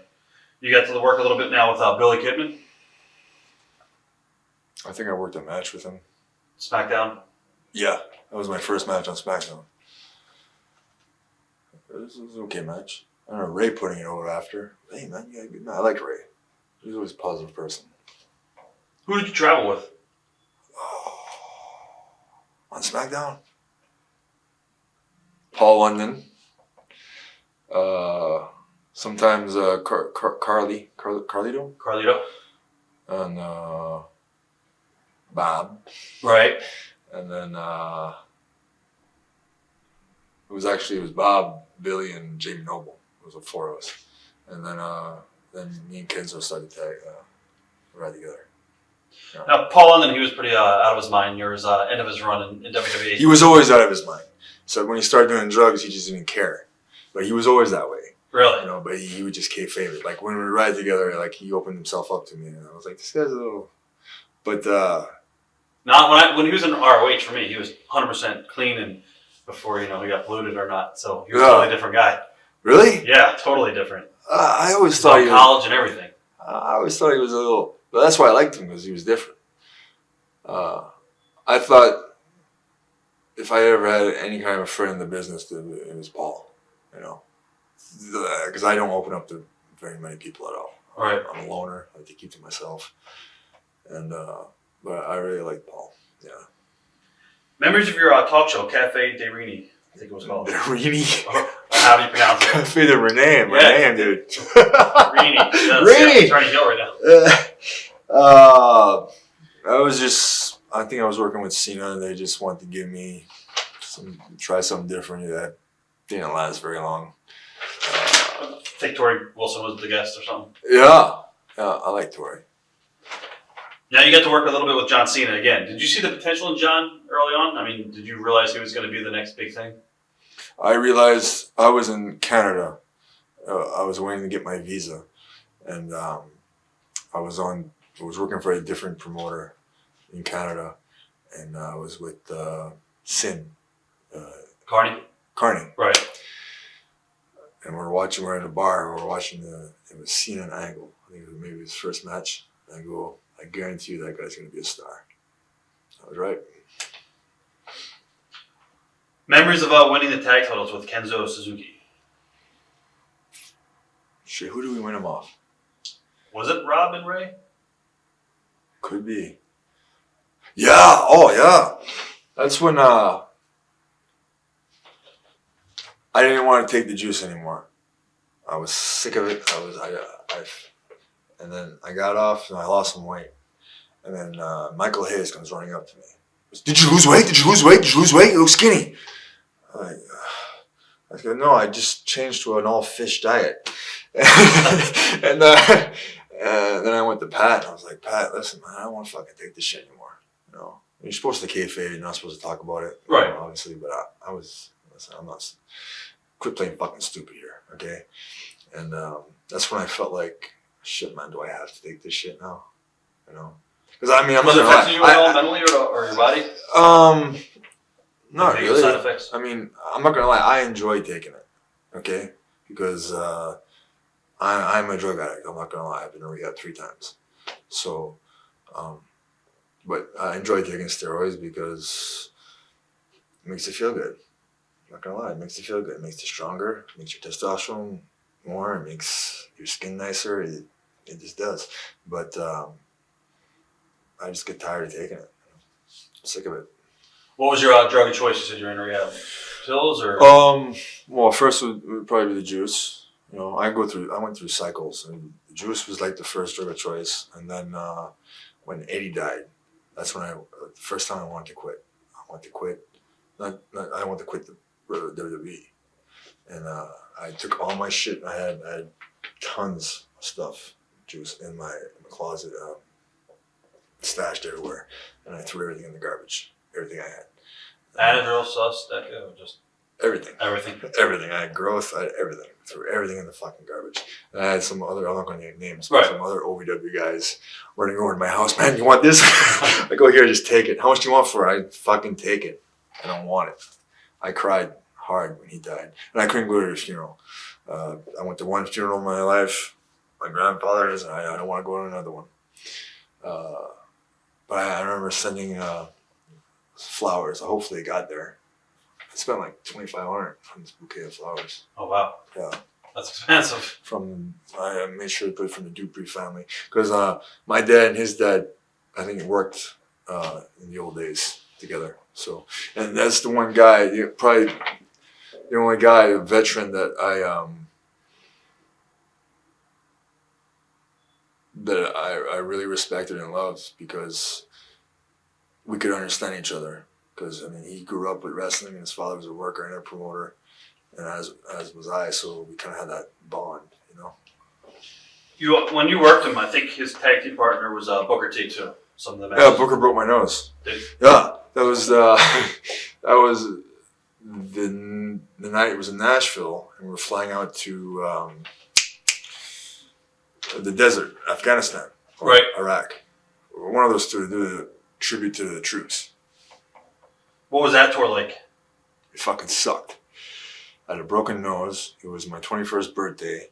you got to work a little bit now with Billy Kidman. I think I worked a match with him. SmackDown? Yeah. That was my first match on SmackDown. It was an okay match. I don't know, Ray putting it over after. Hey, man, you got a good match. I like Ray. He's always a positive person. Who did you travel with? on SmackDown. Paul London. Sometimes Carlito. Carlito. And Bob. Right. And then it was Bob, Billy, and Jamie Noble. It was the four of us. And then me and Kenzo started to ride together. Yeah. Now, Paul London, he was pretty out of his mind near his end of his run in WWE. He was always out of his mind. So when he started doing drugs, he just didn't care. But he was always that way. Really? You know, but he would just kayfabe it. Like when we would ride together, like he opened himself up to me, and I was like, this guy's a little. But not when he was in ROH for me, he was 100% clean and before he got polluted or not. So he was a totally different guy. Really? Yeah, totally different. I always thought college and everything. I always thought he was a little. But that's why I liked him, because he was different. I thought if I ever had any kind of a friend in the business, it was Paul. You know, because I don't open up to very many people at all. Right. I'm a loner. I like to keep to myself. And but I really like Paul. Yeah. Memories of your talk show, Cafe de Rene, I think it was called. Rene. How do you pronounce it? Cafe de Renee, my name, dude. Rene. Rene. I'm trying to yell right now. I think I was working with Cena, and they just wanted to give me try something different. That didn't last very long. I think Tori Wilson was the guest or something. Yeah, I like Tori. Now you got to work a little bit with John Cena again. Did you see the potential in John early on? I mean, did you realize he was going to be the next big thing? I realized I was in Canada. I was waiting to get my visa, and I was working for a different promoter in Canada, and I was with Sin. Carney? Right. And we're in a bar, and we're watching it was Cena and Angle. I think it was maybe his first match. And I go, I guarantee you that guy's going to be a star. I was right. Memories of winning the tag titles with Kenzo Suzuki. Shit, who do we win him off? Was it Rob and Ray? Could be. Yeah. Oh, yeah. That's when I didn't want to take the juice anymore. I was sick of it. And then I got off and I lost some weight. And then Michael Hayes comes running up to me. Did you lose weight? Did you lose weight? Did you lose weight? You look skinny. I go, no, I just changed to an all-fish diet. And then I went to Pat, and I was like, Pat, listen, man, I don't want to fucking take this shit anymore. You know, you're supposed to kayfabe, you're not supposed to talk about it, right? Obviously, but listen, I'm not. Quit playing fucking stupid here, okay? And that's when I felt like, shit, man, do I have to take this shit now? You know, because I mean, I'm was it not affecting you at all mentally or your body? Not really. Side effects? I mean, I'm not gonna lie. I enjoy taking it, okay? Because I'm a drug addict. I'm not gonna lie. I've been in rehab 3 times. So, but I enjoy taking steroids because it makes you feel good. I'm not gonna lie. It makes you feel good. It makes you stronger. It makes your testosterone more. It makes your skin nicer. It just does. But I just get tired of taking it. I'm sick of it. What was your drug of choice? You said you're in rehab. Pills or? Well, first would probably be the juice. You know, I went through cycles, and the juice was like the first drug of choice. And then when Eddie died, that's when the first time I wanted to quit. I wanted to quit. I wanted to quit the WWE, and I took all my shit. I had tons of stuff, juice in my closet, stashed everywhere, and I threw everything in the garbage. Everything I had. Anadrol, sus, Deca, just everything. Everything. I had growth. I had everything. Threw everything in the fucking garbage. And I had some other, I'm not going to name names, but some other OVW guys running over to my house. Man, you want this? I go, here, just take it. How much do you want for it? I fucking take it. I don't want it. I cried hard when he died. And I couldn't go to the funeral. I went to one funeral in my life, my grandfather's, and I don't want to go to another one. But I remember sending flowers. Hopefully it got there. I spent like $2,500 on this bouquet of flowers. Oh wow! Yeah, that's expensive. I made sure to put it from the Dupree family because my dad and his dad, I think, worked in the old days together. So, and that's the one guy, probably the only guy, a veteran that I really respected and loved because we could understand each other. Because I mean, he grew up with wrestling, and his father was a worker and a promoter, and as was I. So we kind of had that bond, you know. When you worked him, I think his tag team partner was Booker T too. Some of the Yeah, Booker broke my nose. Yeah, that was the night it was in Nashville, and we were flying out to the desert, Afghanistan, or right, Iraq. One of those two to do a tribute to the troops. What was that tour like? It fucking sucked. I had a broken nose. It was my 21st birthday.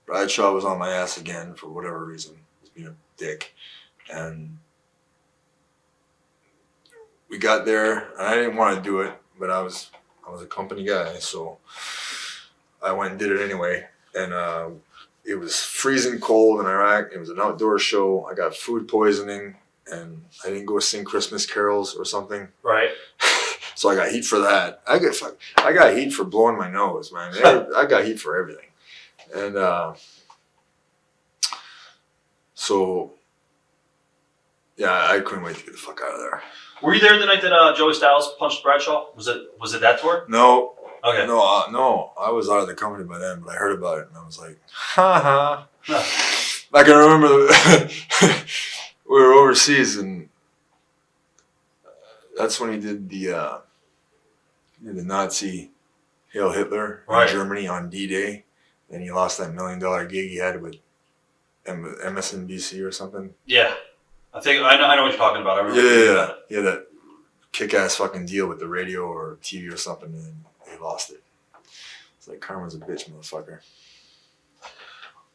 Bradshaw was on my ass again for whatever reason. He was being a dick. And we got there, and I didn't want to do it, but I was a company guy, so I went and did it anyway. And it was freezing cold in Iraq. It was an outdoor show. I got food poisoning, and I didn't go sing Christmas carols or something. Right. So I got heat for that. I got heat for blowing my nose, man. I got heat for everything. And so, yeah, I couldn't wait to get the fuck out of there. Were you there the night that Joey Styles punched Bradshaw? Was it that tour? No. Okay. No. I was out of the company by then, but I heard about it, and I was like, ha ha. I can remember we were overseas, and that's when he did the Nazi Hail Hitler in Germany on D-Day, and he lost that $1 million gig he had with MSNBC or something. Yeah, I know what you're talking about. I remember. Yeah, that kick-ass fucking deal with the radio or TV or something, and he lost it. It's like karma's a bitch, motherfucker.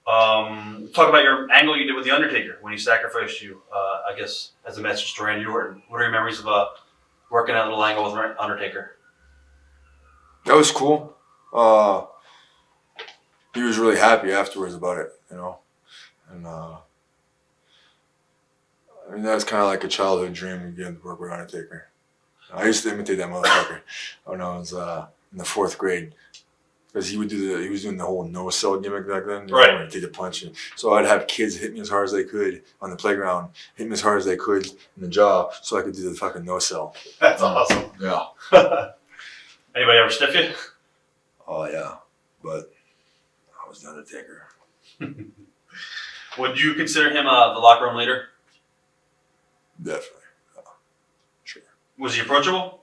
Talk about your angle you did with the Undertaker when he sacrificed you. I guess as a message to Randy Orton. What are your memories of working that little angle with Undertaker? That was cool. He was really happy afterwards about it, you know. And I mean, that was kind of like a childhood dream to get to work with Undertaker. I used to imitate that motherfucker when I was in the 4th grade. Because he was doing the whole no-sell gimmick back then. You know, take the punch. So I'd have kids hit me as hard as they could on the playground, hit me as hard as they could in the jaw, so I could do the fucking no-sell. That's awesome. Yeah. Anybody ever stiff you? Oh, yeah. But I was the Undertaker. Would you consider him the locker room leader? Definitely. Sure. Was he approachable?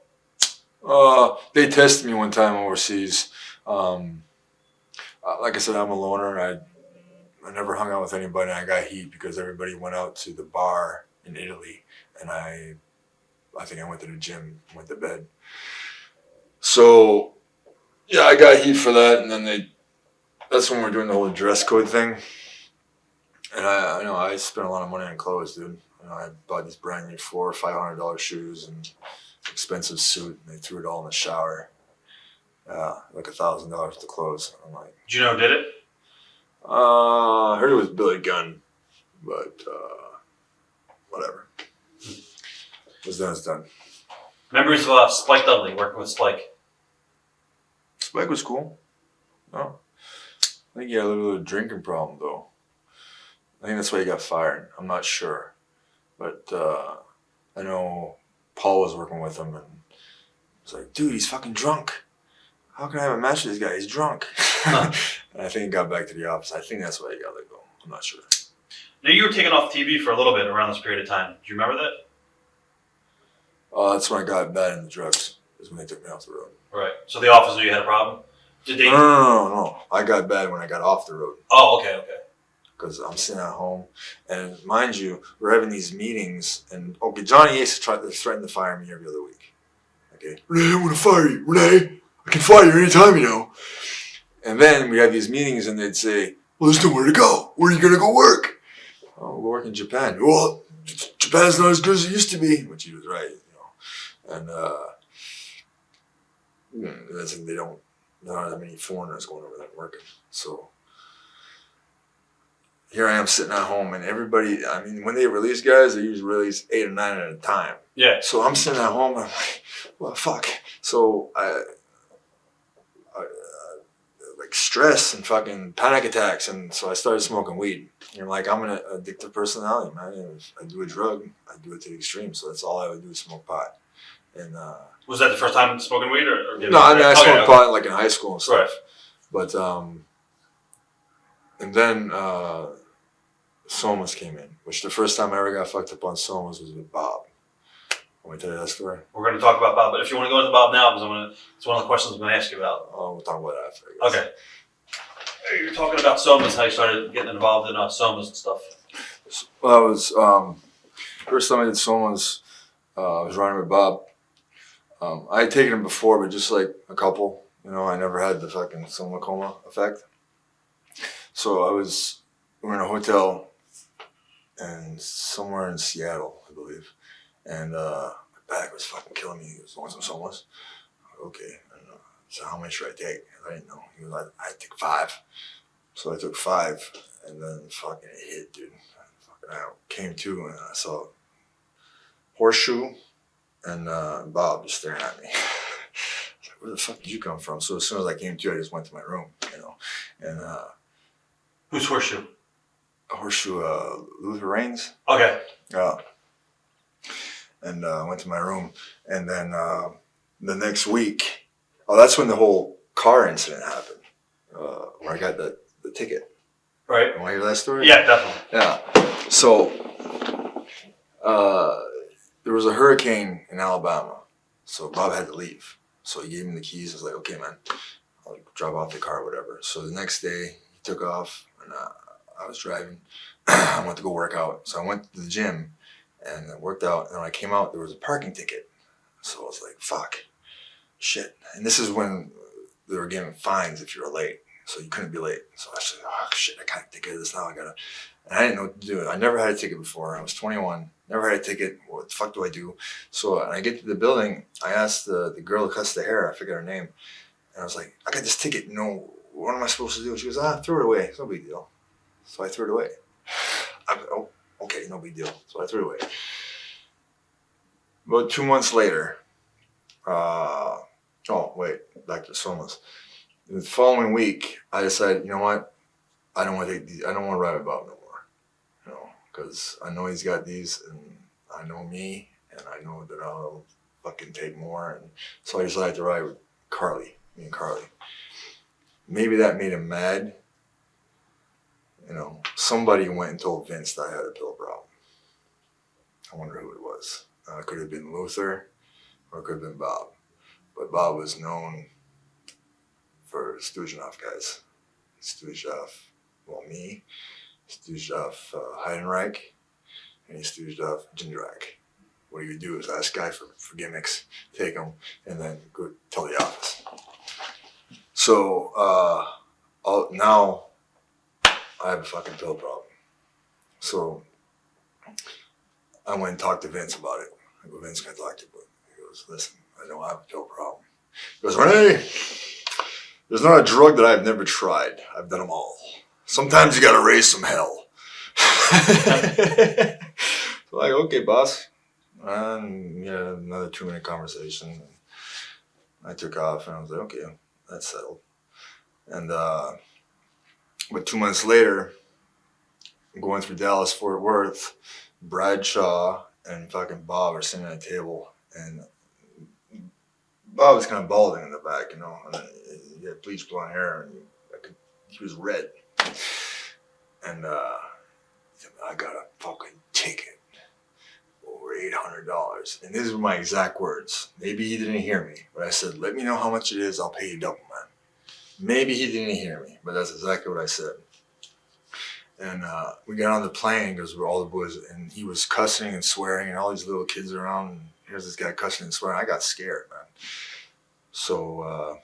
They tested me one time overseas. Like I said, I'm a loner. I never hung out with anybody. I got heat because everybody went out to the bar in Italy, and I think I went to the gym, went to bed. So, yeah, I got heat for that, and then that's when we're doing the whole dress code thing. And I know I spent a lot of money on clothes, dude. You know, I bought these brand new $400 or $500 shoes and expensive suit, and they threw it all in the shower. Like $1,000 worth of clothes. I'm like, do you know who did it? I heard it was Billy Gunn, but whatever. What's done is done. Memories of Spike Dudley, working with Spike. Spike was cool. No, I think he had a little bit of a drinking problem though. I think that's why he got fired. I'm not sure, but I know Paul was working with him, and it's like, dude, he's fucking drunk. How can I have a match with this guy? He's drunk. And I think it got back to the office. I think that's why he got let go. I'm not sure. Now, you were taken off TV for a little bit around this period of time. Do you remember that? That's when I got bad in the drugs. Is when they took me off the road. Right. So the office knew you had a problem? Did they? No. I got bad when I got off the road. Oh, okay. Because I'm sitting at home, and mind you, we're having these meetings, and Johnny Ace tried to threaten to fire me every other week. Okay, Renee, I'm gonna fire you, Renee. I can fire you anytime, you know. And then we have these meetings, and they'd say, well, there's nowhere to go. Where are you going to go work? Oh, we'll work in Japan. Well, Japan's not as good as it used to be. Which he was right, you know. And there aren't that many foreigners going over there and working. So here I am sitting at home, and everybody, I mean, when they release guys, they usually release 8 or 9 at a time. Yeah. So I'm sitting at home, and I'm like, well, fuck. So I like stress and fucking panic attacks, and so I started smoking weed. And like, I'm an addictive personality, man. And if I do a drug, I do it to the extreme. So that's all I would do is smoke pot. And was that the first time smoking weed, or no, I mean I smoked pot like in high school and stuff. Right. But and then somas came in, which the first time I ever got fucked up on somas was with Bob. Want me to tell you that story? We're going to talk about Bob, but if you want to go into Bob now, because it's one of the questions I'm going to ask you about. Oh, we'll talk about that after, I guess. Okay. You're talking about somas, how you started getting involved in somas and stuff. Well, I was first time I did somas. I was running with Bob. I had taken them before, but just like a couple. You know, I never had the fucking soma coma effect. So we were in a hotel, and somewhere in Seattle, I believe. And my back was fucking killing me. He was want some somas? Okay. And, so how many should I take? I didn't know. He was like, I take 5. So I took 5, and then fucking it hit, dude. I came to, and I saw Horseshoe and Bob just staring at me. I was like, where the fuck did you come from? So as soon as I came to, I just went to my room, you know. And who's Horseshoe? Horseshoe, Luther Reigns. Okay. Yeah. And went to my room, and then the next week, that's when the whole car incident happened, where I got the ticket. Right. You want to hear that story? Yeah, definitely. Yeah. So there was a hurricane in Alabama, so Bob had to leave. So he gave me the keys. I was like, okay, man, I'll drop off the car, whatever. So the next day, he took off, and I was driving. I went to go work out. So I went to the gym. And I worked out, and when I came out, there was a parking ticket. So I was like, fuck, shit. And this is when they were giving fines if you were late. So you couldn't be late. So I said, oh, shit, I can't take care of this now. And I didn't know what to do. I never had a ticket before. I was 21, never had a ticket. What the fuck do I do? So when I get to the building, I asked the girl who cuts the hair, I forget her name. And I was like, I got this ticket. No, what am I supposed to do? She goes, throw it away. It's no big deal. So I threw it away. Okay, no big deal. So I threw it away. About 2 months later, back to somas. The following week, I decided, you know what? I don't want to ride with Bob no more. You know, because I know he's got these, and I know me, and I know that I'll fucking take more. And so I decided to ride with me and Carly. Maybe that made him mad. You know, somebody went and told Vince that I had a pill problem. I wonder who it was. It could have been Luther, or it could have been Bob. But Bob was known for stooging off guys. He stooged off, me, he stooged off Heidenreich, and he stooged off Jindrak. What he would do is ask guy for gimmicks, take them, and then go tell the office. So now I have a fucking pill problem. So I went and talked to Vince about it. I go, Vince, can I talk to you? He goes, listen, I don't have a pill problem. He goes, Renee, there's not a drug that I've never tried. I've done them all. Sometimes you gotta raise some hell. So like, okay, boss. And yeah, another 2-minute conversation. I took off, and I was like, okay, that's settled. And but 2 months later, I'm going through Dallas, Fort Worth, Bradshaw and fucking Bob are sitting at a table, and Bob was kind of balding in the back, you know, and he had bleached blonde hair, and he was red. And he said, I got a fucking ticket over $800. And these were my exact words. Maybe he didn't hear me, but I said, let me know how much it is, I'll pay you double, man. Maybe he didn't hear me, but that's exactly what I said. And we got on the plane because we're all the boys, and he was cussing and swearing, and all these little kids around. And here's this guy cussing and swearing. I got scared, man. So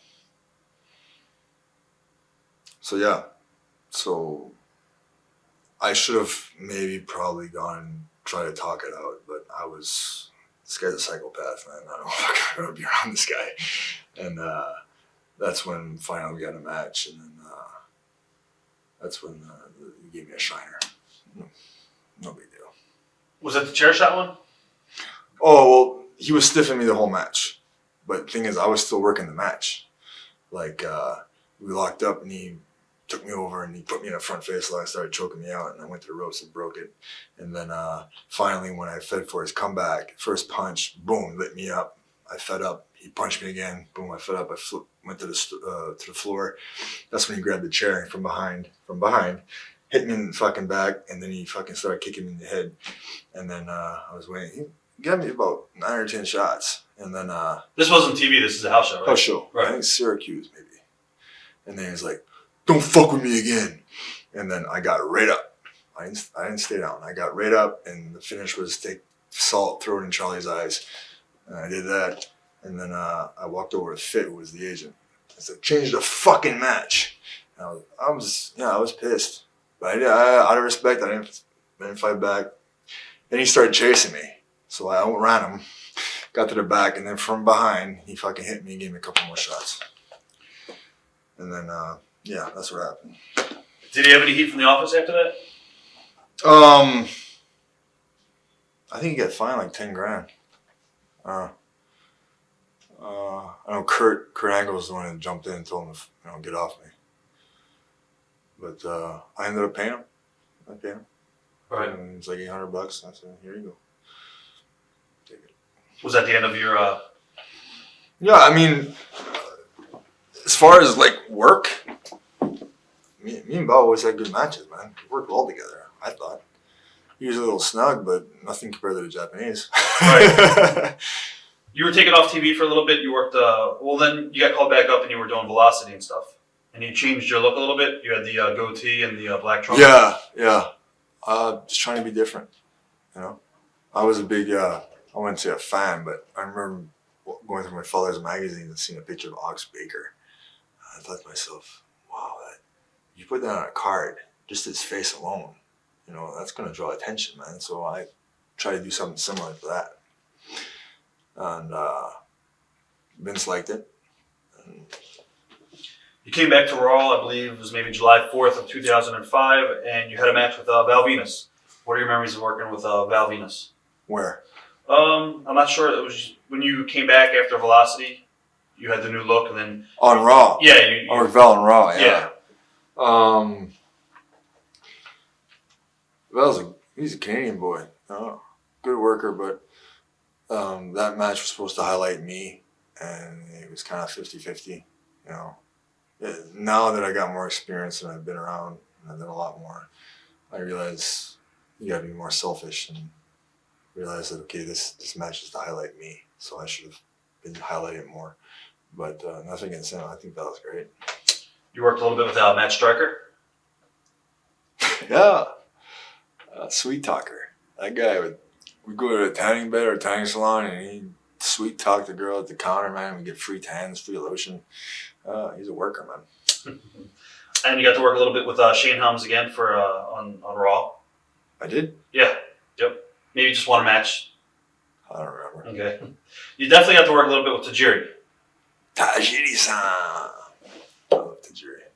yeah. So I should have probably gone and tried to talk it out, but this guy's a psychopath, man. I don't fucking want to be around this guy. And that's when finally we got a match, and then That's when he gave me a shiner. No big deal. Was that the chair shot one? Oh, well, he was stiffing me the whole match. But the thing is, I was still working the match. Like, we locked up and he took me over and he put me in a front face line, started choking me out, and I went to the ropes and broke it. And then finally, when I fed for his comeback, first punch, boom, lit me up. I fed up. He punched me again. Boom, I fed up. I went to the floor. That's when he grabbed the chair from behind, hit me in the fucking back, and then he fucking started kicking me in the head. And then I was waiting. He got me about 9 or 10 shots. And then this wasn't TV. This is a house show, right? house show. Right. I think Syracuse maybe. And then he was like, "Don't fuck with me again." And then I got right up. I didn't stay down. I got right up, and the finish was take salt, throw it in Charlie's eyes. And I did that. And then I walked over to Fit, who was the agent. I said, "Change the fucking match." And I was pissed. But out of respect, I didn't fight back. Then he started chasing me. So I outran him, got to the back, and then from behind, he fucking hit me and gave me a couple more shots. And then, that's what happened. Did he have any heat from the office after that? I think he got fined like 10 grand. I know Kurt Angle was the one that jumped in and told him to, get off me. But I ended up paying him. I paid him. Right. And it was like $800. I said, "Here you go. Take it." Was that the end of your? Yeah, I mean, as far as like work, me and Bob always had good matches, man. We worked well together, I thought. He was a little snug, but nothing compared to the Japanese. Right. You were taken off TV for a little bit. You worked. Then you got called back up, and you were doing Velocity and stuff. And you changed your look a little bit. You had the goatee and the black trunk. Yeah. Just trying to be different, I was a big, I wouldn't say a fan, but I remember going through my father's magazine and seeing a picture of Ox Baker. I thought to myself, wow, you put that on a card, just his face alone, that's going to draw attention, man. So I try to do something similar to that. And Vince liked it. And you came back to Raw, I believe it was maybe July 4th of 2005, and you had a match with Val Venus. What are your memories of working with Val Venus? where? I'm not sure. It was when you came back after Velocity. You had the new look, and then On Raw. yeah, Or Val and Raw, yeah. He's a Canadian boy. Good worker, but that match was supposed to highlight me, and it was kind of 50-50, Now that I got more experience and I've been around and I've done a lot more, I realize you gotta be more selfish and realize that, okay, this match is to highlight me, so I should have been highlighting more. But nothing against him. I think that was great. You worked a little bit with Matt Striker. Yeah. Sweet talker. That guy we'd go to a tanning bed or a tanning salon and he'd sweet talk the girl at the counter, man. We'd get free tans, free lotion. He's a worker, man. And you got to work a little bit with Shane Helms again for on Raw. I did? Yeah. Yep. Maybe just one match. I don't remember. Okay. You definitely got to work a little bit with Tajiri. Tajiri-san. I love Tajiri.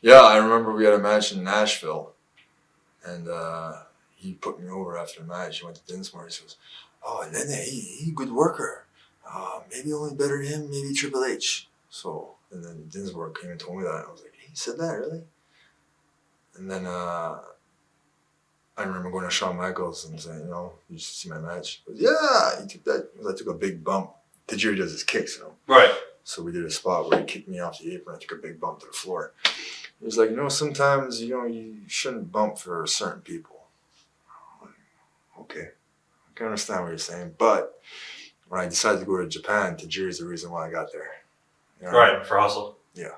Yeah, I remember we had a match in Nashville, and he put me over after the match. He went to Dinsmore. He says, "Oh, Nene, he good worker. Maybe only better than him, maybe Triple H." So, and then Dinsmore came and told me that. I was like, "He said that, really?" And then I remember going to Shawn Michaels and saying, "You should see my match." He goes, "Yeah, he took that." I took a big bump. Tajiri does his kicks, Right. So we did a spot where he kicked me off the apron. I took a big bump to the floor. He was like, sometimes, you shouldn't bump for certain people. I'm like, okay, I can understand what you're saying. But when I decided to go to Japan, Tajiri is the reason why I got there. Right, for hustle. Yeah.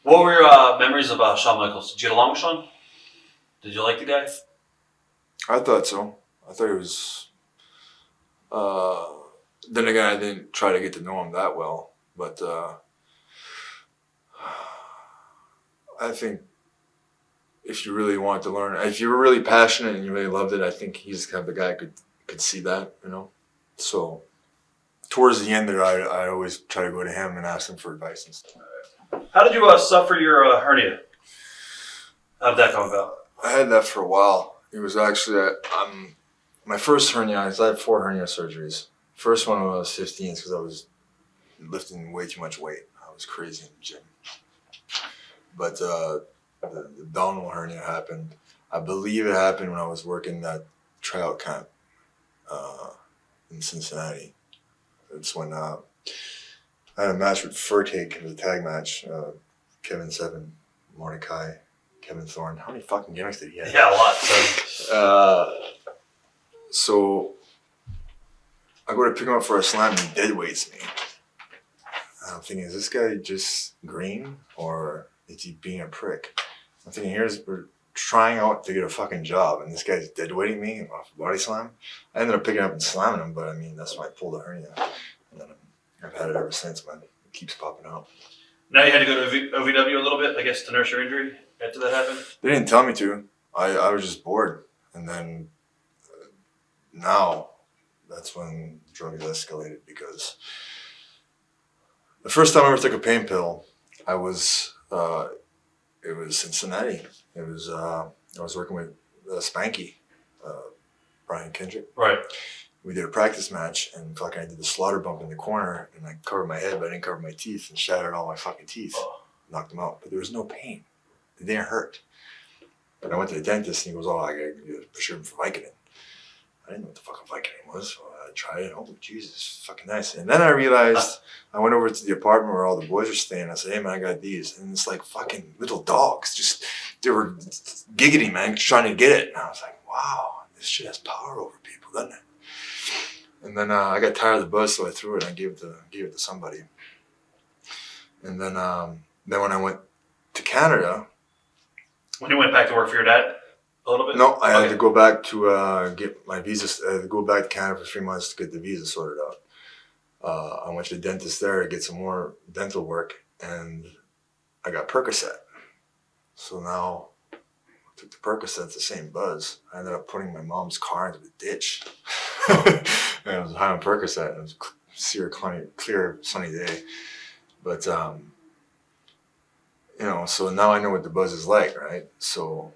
What were your memories of Shawn Michaels? Did you get along with Shawn? Did you like the guy? I thought so. I thought he was... then again, I didn't try to get to know him that well. But I think if you really want to learn, if you were really passionate and you really loved it, I think he's kind of the guy could see that, So towards the end there, I always try to go to him and ask him for advice and stuff. How did you suffer your hernia? How did that come about? I had that for a while. It was actually my first hernia. I had 4 hernia surgeries. First one when I was 15 because I was lifting way too much weight. I was crazy in the gym. But the abdominal hernia happened. I believe it happened when I was working that tryout camp in Cincinnati. It's when I had a match with Furtake. It was a tag match. Kevin Seven, Mordecai, Kevin Thorne. How many fucking gimmicks did he have? Yeah, a lot. So. So I go to pick him up for a slam and he dead weights me. I'm thinking, is this guy just green or is he being a prick? I'm thinking, we're trying out to get a fucking job and this guy's dead weighting me off a body slam. I ended up picking up and slamming him, but I mean, that's when I pulled a hernia. And then I've had it ever since, man. It keeps popping out. Now you had to go to OVW a little bit, I guess, to nurse your injury after that happened? They didn't tell me to. I was just bored. And then now that's when drugs escalated because the first time I ever took a pain pill, it was Cincinnati. It was I was working with Spanky, Brian Kendrick. Right. We did a practice match and fucking I did the slaughter bump in the corner and I covered my head but I didn't cover my teeth and shattered all my fucking teeth. Knocked them out. But there was no pain. It didn't hurt. But I went to the dentist and he goes, oh, I gotta get a prescription for Vicodin. I didn't know what the fucking Vicodin was, so I tried it. Oh, Jesus, fucking nice. And then I realized, I went over to the apartment where all the boys were staying. I said, hey, man, I got these. And it's like fucking little dogs. Just, they were giggity, man, trying to get it. And I was like, wow, this shit has power over people, doesn't it? And then I got tired of the buzz, so I threw it and I gave it to somebody. And then when I went to Canada. When you went back to work for your dad? A little bit? No, I had to go back to get my visa. I had to go back to Canada for 3 months to get the visa sorted out. I went to the dentist there to get some more dental work, and I got Percocet. So now I took the Percocet, the same buzz. I ended up putting my mom's car into the ditch. And I was high on Percocet. It was a clear, sunny day. But, so now I know what the buzz is like, right? So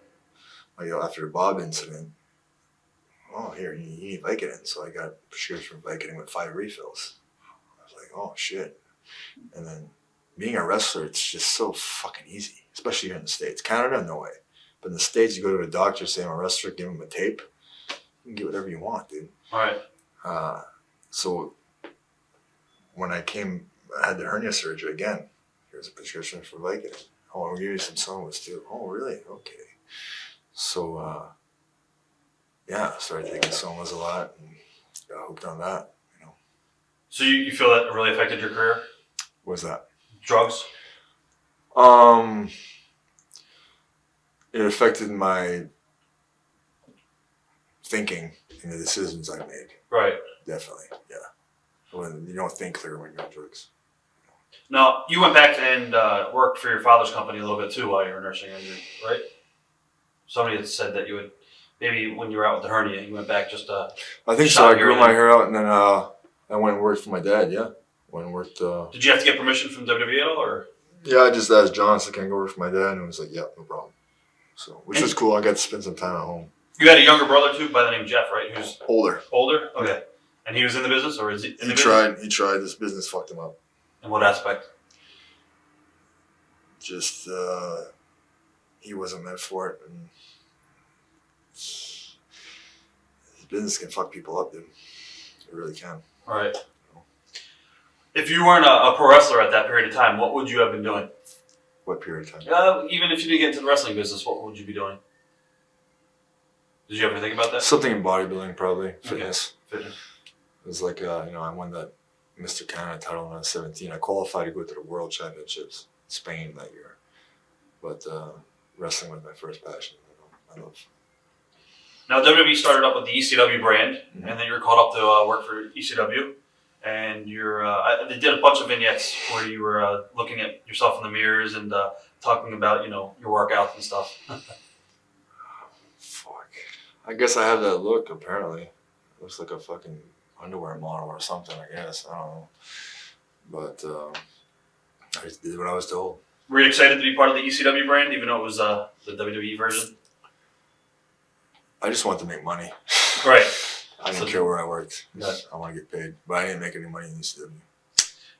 after the Bob incident, oh, here, you need Vicodin. So I got a prescription for Vicodin with 5 refills. I was like, oh, shit. And then being a wrestler, it's just so fucking easy, especially here in the States. Canada, no way. But in the States, you go to a doctor, say I'm a wrestler, give him a tape. You can get whatever you want, dude. All right. So when I had the hernia surgery again, here's a prescription for Vicodin. Oh, we'll give you some Somas too. Oh, really? Okay. So, I started taking Somas a lot and got hooked on that, So you feel that really affected your career? What's that? Drugs? It affected my thinking and the decisions I made. Right. Definitely, yeah. When you don't think clear when you're on drugs. Now, you went back and worked for your father's company a little bit too while you were nursing injury, right? Somebody had said that you would, maybe when you were out with the hernia, you went back just I think so. I grew my hair out and then I went and worked for my dad, yeah. Went and worked. Did you have to get permission from WWE at all, or? Yeah, I just asked John, so can I go work for my dad? And he was like, yeah, no problem. So, which was cool. I got to spend some time at home. You had a younger brother too by the name Jeff, right? Who's older. Older? Okay. Yeah. And he was in the business, or is he in the business? He tried. This business fucked him up. In what aspect? Just, he wasn't meant for it. And business can fuck people up, dude. It really can. All right. If you weren't a pro wrestler at that period of time, what would you have been doing? What period of time? Even if you didn't get into the wrestling business, what would you be doing? Did you ever think about that? Something in bodybuilding, probably. Fitness. Okay. Fitness. It was like, I won that Mr. Canada title when I was 17. I qualified to go to the World Championships in Spain that year. But wrestling was my first passion. I love. Now, WWE started up with the ECW brand, and then you were called up to work for ECW. And they did a bunch of vignettes where you were looking at yourself in the mirrors and talking about, your workouts and stuff. Fuck. I guess I have that look, apparently. It looks like a fucking underwear model or something, I guess. I don't know. But I just did what I was told. Were you excited to be part of the ECW brand, even though it was the WWE version? I just wanted to make money. Right. I didn't care where I worked. Yeah. I want to get paid, but I didn't make any money in ECW.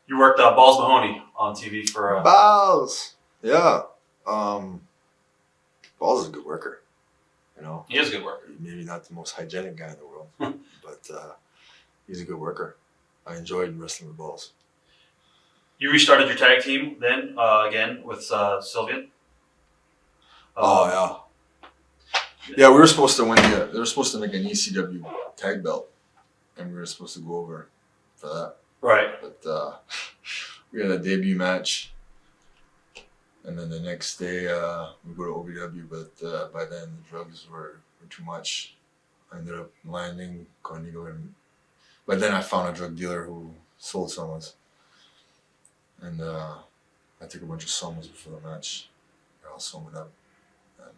You worked Balls Mahoney on TV for. Balls. Yeah. Balls is a good worker. You know. He is a good worker. Maybe not the most hygienic guy in the world, but he's a good worker. I enjoyed wrestling with Balls. You restarted your tag team then again with Sylvian. Oh yeah. Yeah, we were supposed to win. They were supposed to make an ECW tag belt, and we were supposed to go over for that. Right. But we had a debut match, and then the next day we go to OVW. But by then the drugs were too much. I ended up landing Cornigo, but then I found a drug dealer who sold someone's, and I took a bunch of someone's before the match. I all someone up, and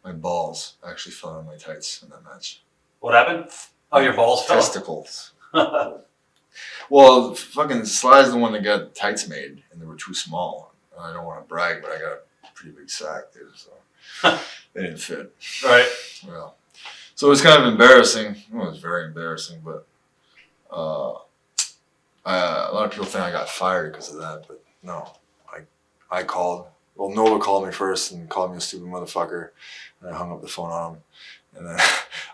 my balls actually fell out of my tights in that match. What happened? Oh, your balls fell. Testicles. Well, fucking Sly's the one that got tights made, and they were too small. I don't want to brag, but I got a pretty big sack, dude, so they didn't fit. Right. Well, so it was kind of embarrassing. Well, it was very embarrassing, but a lot of people think I got fired because of that, but no. I called. Well, Nova called me first and called me a stupid motherfucker, and I hung up the phone on him. And then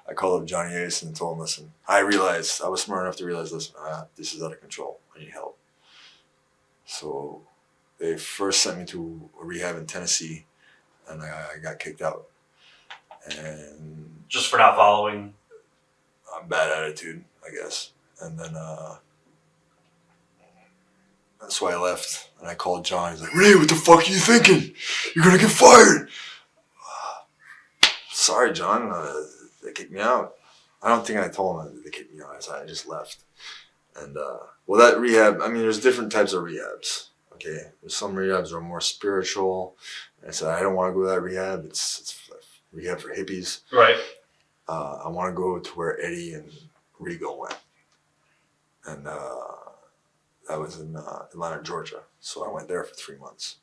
I called up Johnny Ace and told him, listen, I was smart enough to realize, listen, this is out of control. I need help. So they first sent me to a rehab in Tennessee, and I got kicked out. And just for not following. Bad attitude, I guess. And then that's why I left. And I called John. He's like, Renee, what the fuck are you thinking? You're going to get fired. Sorry, John. They kicked me out. I don't think I told them that they kicked me out. I just left. And, well, that rehab, I mean, there's different types of rehabs. Okay. There's some rehabs that are more spiritual. And I said, I don't want to go to that rehab. It's rehab for hippies. Right. I want to go to where Eddie and Regal went. And that was in Atlanta, Georgia. So I went there for 3 months,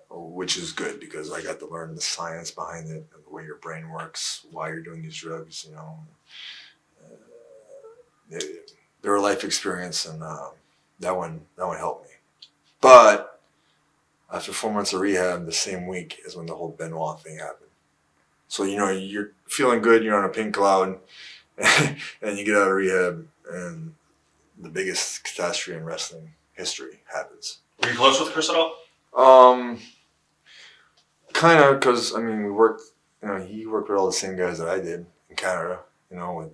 which is good because I got to learn the science behind it, and the way your brain works, why you're doing these drugs, you know. They're a life experience, and that one helped me. But after 4 months of rehab, the same week is when the whole Benoit thing happened. So, you know, you're feeling good, you're on a pink cloud, and you get out of rehab, and the biggest catastrophe in wrestling history happens. Were you close with Chris at all? Kind of, because, I mean, we worked, you know, he worked with all the same guys that I did in Canada, you know, with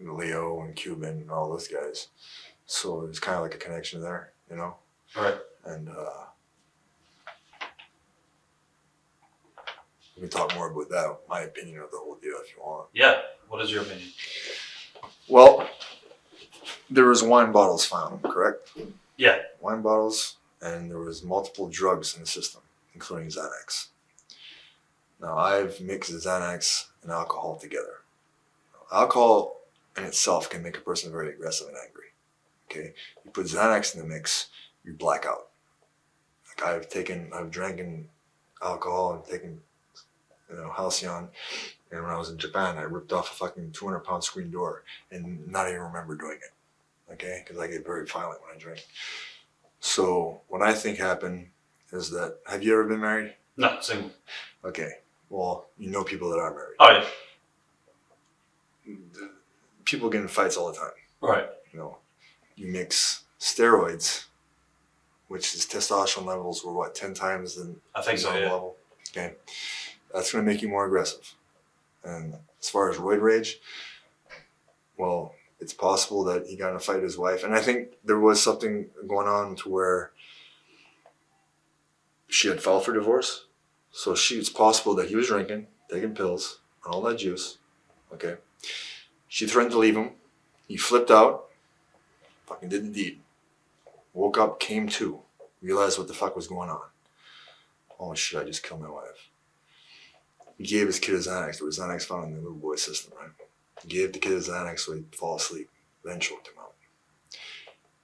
Leo and Cuban and all those guys. So there's kind of like a connection there, you know? Right. And we can talk more about that, my opinion of the whole deal if you want. Yeah. What is your opinion? Well, there was wine bottles found, correct? Yeah. Wine bottles, and there was multiple drugs in the system, including Xanax. Now, I've mixed Xanax and alcohol together. Alcohol in itself can make a person very aggressive and angry. Okay? You put Xanax in the mix, you black out. Like I've drank alcohol and taken, you know, Halcyon. And when I was in Japan, I ripped off a fucking 200-pound screen door and not even remember doing it. Okay? Because I get very violent when I drink. So what I think happened is that, have you ever been married? No, single. Okay. Well, you know people that are married. Oh, yeah. People get in fights all the time. Right. You know, you mix steroids, which is testosterone levels were what, 10 times the I think so, normal yeah. level? Okay. That's going to make you more aggressive. And as far as roid rage, well, it's possible that he got in a fight with his wife. And I think there was something going on to where she had filed for divorce. So it's possible that he was drinking, taking pills, and all that juice. Okay. She threatened to leave him. He flipped out, fucking did the deed. Woke up, came to, realized what the fuck was going on. Oh shit, I just killed my wife. He gave his kid a Xanax. There was Xanax found in the little boy's system, right? He gave the kid a Xanax so he'd fall asleep, then choked him out.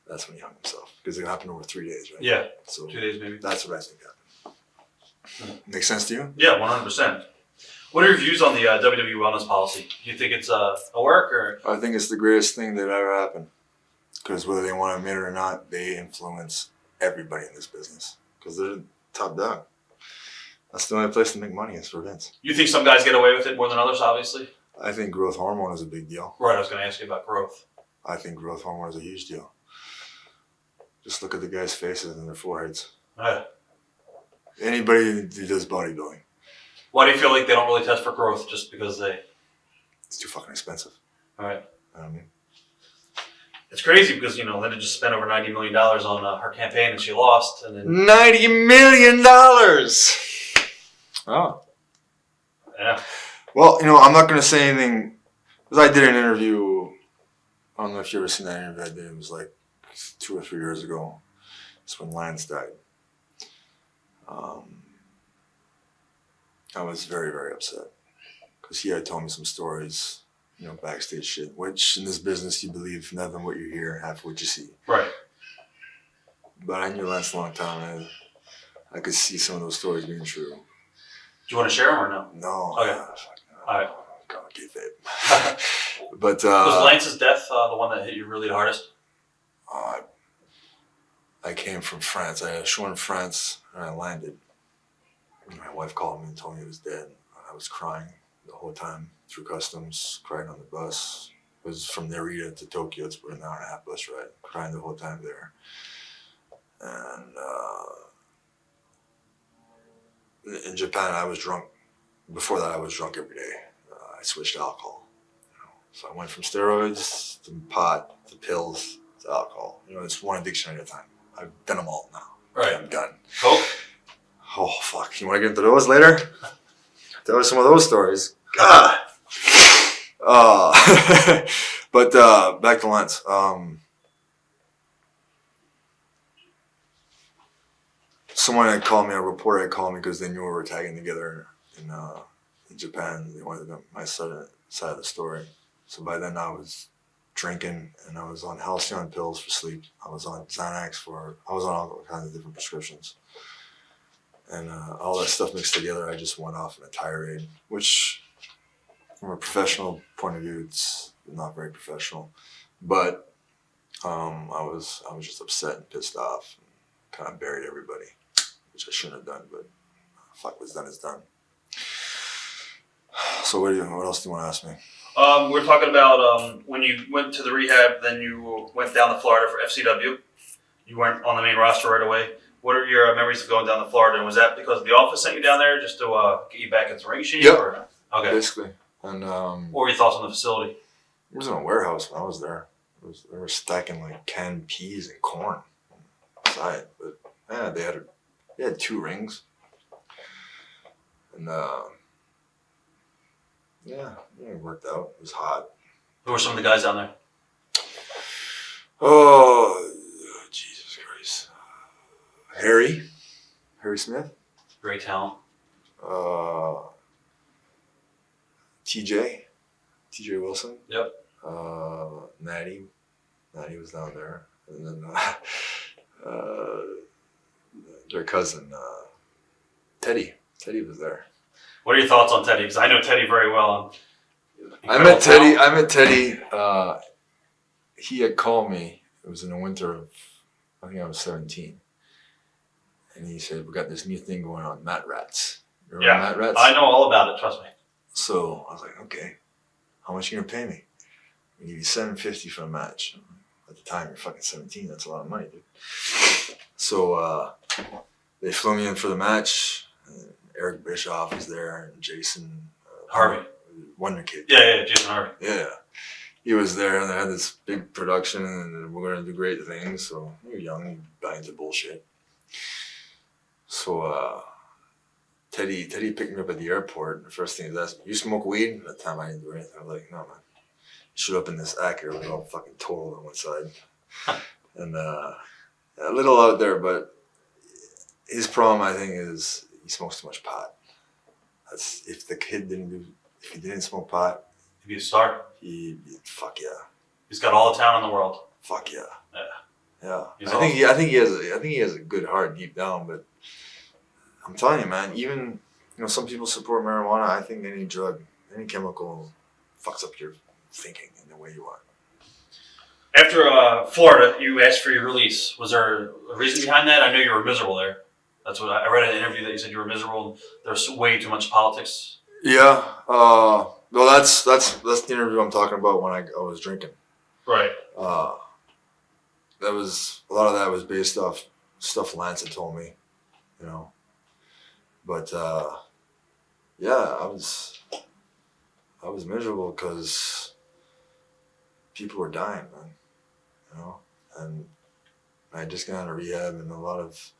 That's when he hung himself. Because it happened over 3 days, right? Yeah. So 2 days maybe. that's what I think happened. Make sense to you? Yeah, 100%. What are your views on the WWE wellness policy? Do you think it's a work or? I think it's the greatest thing that ever happened. Because whether they want to admit it or not, they influence everybody in this business. Because they're the top dog. That's the only place to make money is for Vince. You think some guys get away with it more than others, obviously? I think growth hormone is a big deal. Right, I was going to ask you about growth. I think growth hormone is a huge deal. Just look at the guys' faces and their foreheads. Yeah. Anybody who does bodybuilding. Why do you feel like they don't really test for growth just because they... It's too fucking expensive. All right. You know what I mean? It's crazy because, Linda just spent over $90 million on her campaign and she lost. And then... $90 million! Oh. Yeah. Well, I'm not going to say anything. Because I did an interview. I don't know if you ever seen that interview I did. It was like 2 or 3 years ago. It's when Lance died. I was very, very upset. Because he had told me some stories, backstage shit. Which, in this business, you believe nothing what you hear, half what you see. Right. But I knew Lance a long time, and I could see some of those stories being true. Do you want to share them or no? No. Okay. All right. God, kayfabe. But was Lance's death the one that hit you really the hardest? I came from France. I had a show in France, and I landed. My wife called me and told me he was dead. I was crying the whole time through customs, crying on the bus. It was from Narita to Tokyo. It's about an hour and a half bus ride. Crying the whole time there. And in Japan, I was drunk. Before that, I was drunk every day. I switched to alcohol. So I went from steroids to pot to pills to alcohol. It's one addiction at a time. I've done them all now. Right. I'm done. Coke? Oh, fuck. You want to get into those later? Tell us some of those stories. God. But back to Lance. Someone had called me, a reporter had called me because they knew we were tagging together in Japan. They wanted my side of the story. So by then I was drinking and I was on halcyon pills for sleep. I was on Xanax I was on all kinds of different prescriptions. And all that stuff mixed together, I just went off in a tirade, which from a professional point of view, it's not very professional. But I was just upset and pissed off and kind of buried everybody, which I shouldn't have done, but fuck, what's done is done. So what else do you want to ask me? We're talking about when you went to the rehab, then you went down to Florida for FCW. You weren't on the main roster right away. What are your memories of going down to Florida? And was that because the office sent you down there just to get you back into ring shape? Yep. Or? Okay. Basically. And what were your thoughts on the facility? It was in a warehouse when I was there. They were stacking like canned peas and corn outside. But yeah, they had 2 rings. And it worked out. It was hot. Who were some of the guys down there? Oh, Jesus Christ. Harry Smith. Great talent. TJ Wilson. Yep. Natty was down there. And then their cousin, Teddy was there. What are your thoughts on Teddy? Because I know Teddy very well. I met Teddy. He had called me. It was in the winter of, I think I was 17. And he said, we got this new thing going on, Mat Rats. You remember Mat Rats? I know all about it, trust me. So I was like, okay, how much are you going to pay me? I give you $750 for a match. At the time, you're fucking 17. That's a lot of money, dude. So they flew me in for the match. Eric Bischoff was there, and Jason Harvey. Wonder Kid. Yeah, Jason Harvey. Yeah. He was there, and they had this big production, and we're going to do great things. So you're young, you buy into bullshit. So Teddy picked me up at the airport. The first thing he asked me, you smoke weed? At the time, I didn't do anything. I was like, no, man. Showed up in this Acura with all fucking total on one side. And a little out there, but his problem, I think, is he smokes too much pot. That's if the kid if he didn't smoke pot, he'd be a star. Fuck yeah. He's got all the talent in the world. Fuck yeah. Yeah. Yeah. He's I think he has a good heart deep down, but I'm telling you, man. Even some people support marijuana. I think any drug, any chemical, fucks up your thinking in the way you are. After Florida, you asked for your release. Was there a reason behind that? I know you were miserable there. That's what I read in an interview that you said you were miserable and there's way too much politics. Yeah. Well, that's the interview I'm talking about when I was drinking. Right. That was a lot of that was based off stuff Lance had told me, But yeah, I was miserable because people were dying, man. And I just got out of rehab and a lot of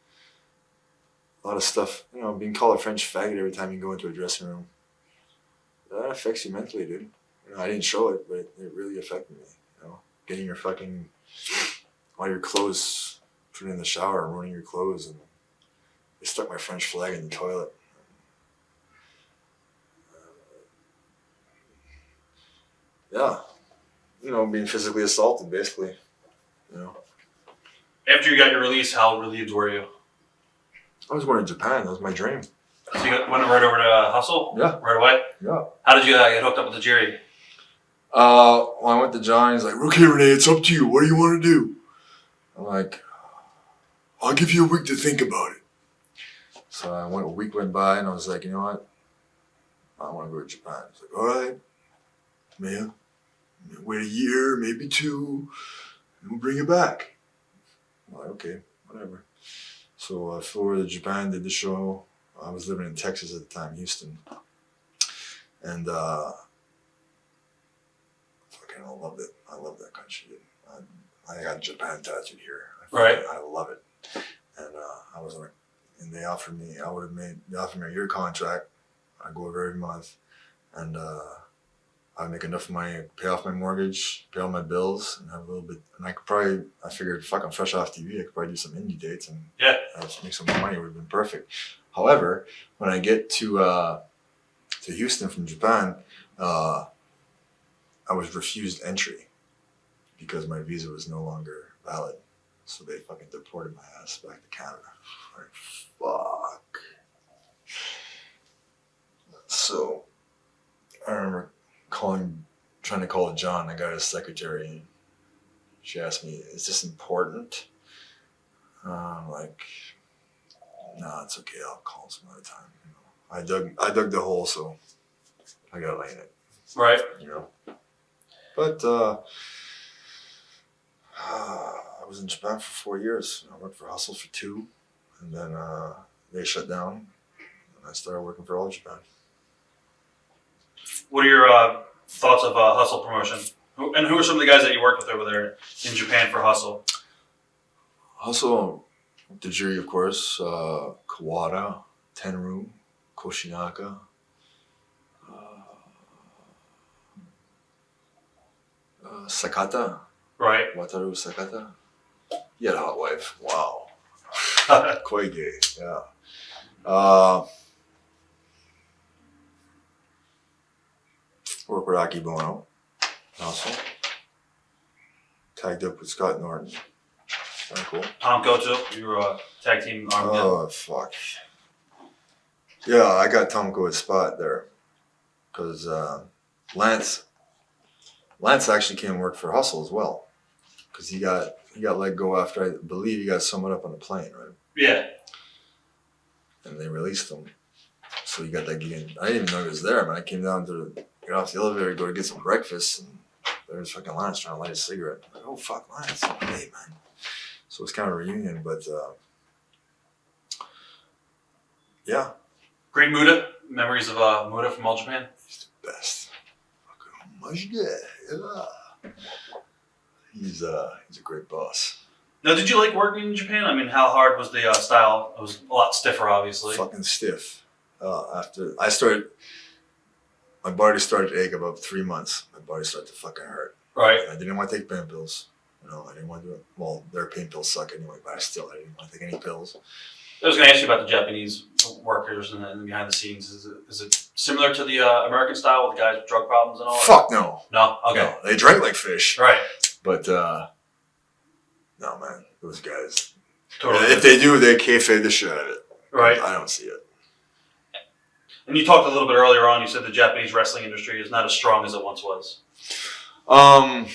stuff. Being called a French faggot every time you go into a dressing room. That affects you mentally, dude. I didn't show it, but it really affected me. Getting your fucking all your clothes put in the shower and ruining your clothes, and they stuck my French flag in the toilet. Yeah, being physically assaulted, basically. After you got your release, how relieved were you? I was going to Japan. That was my dream. So you went right over to Hustle? Yeah. Right away? Yeah. How did you get hooked up with the Jerry? Well, I went to John. He's like, "Okay, Renee, it's up to you. What do you want to do?" I'm like, "I'll give you a week to think about it." So a week went by, and I was like, "You know what? I want to go to Japan." He's like, "All right, man. Wait a year, maybe 2, and we'll bring it back." I'm like, "Okay, whatever." So I flew over to Japan, did the show. I was living in Texas at the time, Houston. And fucking I loved it. I love that country. I got Japan tattooed here. I love it. And I was like, and they offered me a year contract. I go over every month, and I'd make enough money to pay off my mortgage, pay all my bills, and have a little bit. And I figured, fuck, I'm fresh off TV. I could probably do some indie dates and just make some more money. It would have been perfect. However, when I get to Houston from Japan, I was refused entry because my visa was no longer valid. So they fucking deported my ass back to Canada. Like, fuck. So I remember trying to call John. I got his secretary, and she asked me, "Is this important?" I'm like, "No, it's okay. I'll call some other time." I dug the hole, so I gotta lay in it. Right. But I was in Japan for 4 years. I worked for Hustle for 2, and then they shut down, and I started working for All Japan. What are your thoughts of Hustle promotion? Who are some of the guys that you worked with over there in Japan for Hustle? Hustle, Tajiri, of course, Kawada, Tenru, Koshinaka, Sakata. Right. Wataru Sakata. He had a hot wife. Wow. Quite gay, yeah. Worked with Aki Bono also. Tagged up with Scott Norton. Very cool. Tom Goto, you were a tag team Armageddon. Oh, fuck. Yeah, I got Tomko a spot there. Because Lance actually came and worked for Hustle as well. Because he got let go after, I believe he got someone up on the plane, right? Yeah. And they released him. So he got that gig in. I didn't even know he was there, man. I came down to get off the elevator, go to get some breakfast, and there's fucking Lance trying to light a cigarette. I'm like, oh, fuck, Lance. Hey, man. So it's kind of a reunion, but yeah. Great Muda. Memories of Muda from All Japan? He's the best. Fucking yeah. He's a great boss. Now, did you like working in Japan? I mean, how hard was the style? It was a lot stiffer, obviously. Fucking stiff. After I started, my body started to ache about 3 months. My body started to fucking hurt. Right. And I didn't want to take pain pills. I didn't want to do it. Well, their pain pills suck anyway, but I didn't want to take any pills. I was going to ask you about the Japanese workers and behind the scenes. Is it similar to the American style with the guys with drug problems and all that? Fuck no. No? Okay. No, they drank like fish. Right. But, no, man. Those guys. Totally. If they do, they kayfabe the shit out of it. Right. I don't see it. And you talked a little bit earlier on. You said the Japanese wrestling industry is not as strong as it once was. I